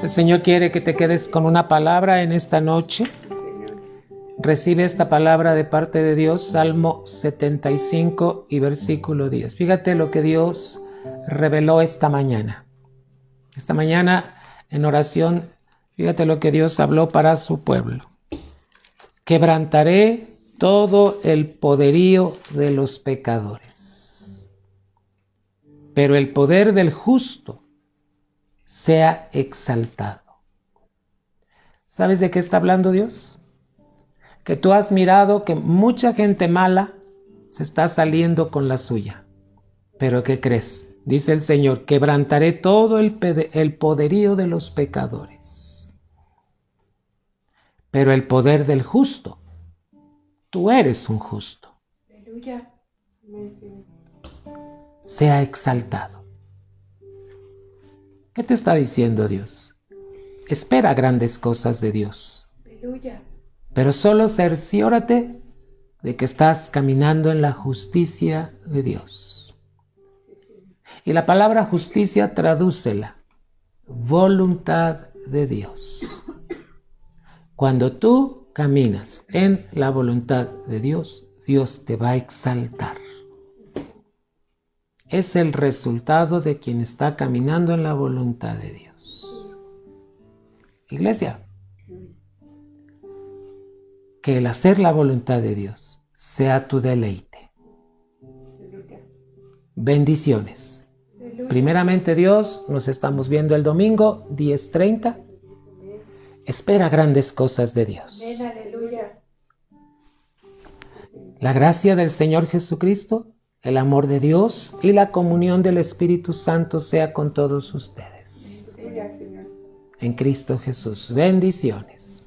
El Señor quiere que te quedes con una palabra en esta noche. Recibe esta palabra de parte de Dios, Salmo 75 y versículo 10. Fíjate lo que Dios reveló esta mañana. Esta mañana en oración, fíjate lo que Dios habló para su pueblo. Quebrantaré todo el poderío de los pecadores, pero el poder del justo sea exaltado. ¿Sabes de qué está hablando Dios? Que tú has mirado que mucha gente mala se está saliendo con la suya. Pero ¿qué crees? Dice el Señor, quebrantaré todo el poderío de los pecadores. Pero el poder del justo, tú eres un justo, Aleluya. sea exaltado. ¿Qué te está diciendo Dios? Espera grandes cosas de Dios. Aleluya. Pero solo cerciórate de que estás caminando en la justicia de Dios. Y la palabra justicia tradúcela, voluntad de Dios. Cuando tú caminas en la voluntad de Dios, Dios te va a exaltar. Es el resultado de quien está caminando en la voluntad de Dios. Iglesia, que el hacer la voluntad de Dios sea tu deleite. Bendiciones. Primeramente Dios, nos estamos viendo el domingo 10:30. Espera grandes cosas de Dios. Aleluya. La gracia del Señor Jesucristo, el amor de Dios y la comunión del Espíritu Santo sea con todos ustedes. Aleluya, Señor. En Cristo Jesús. Bendiciones.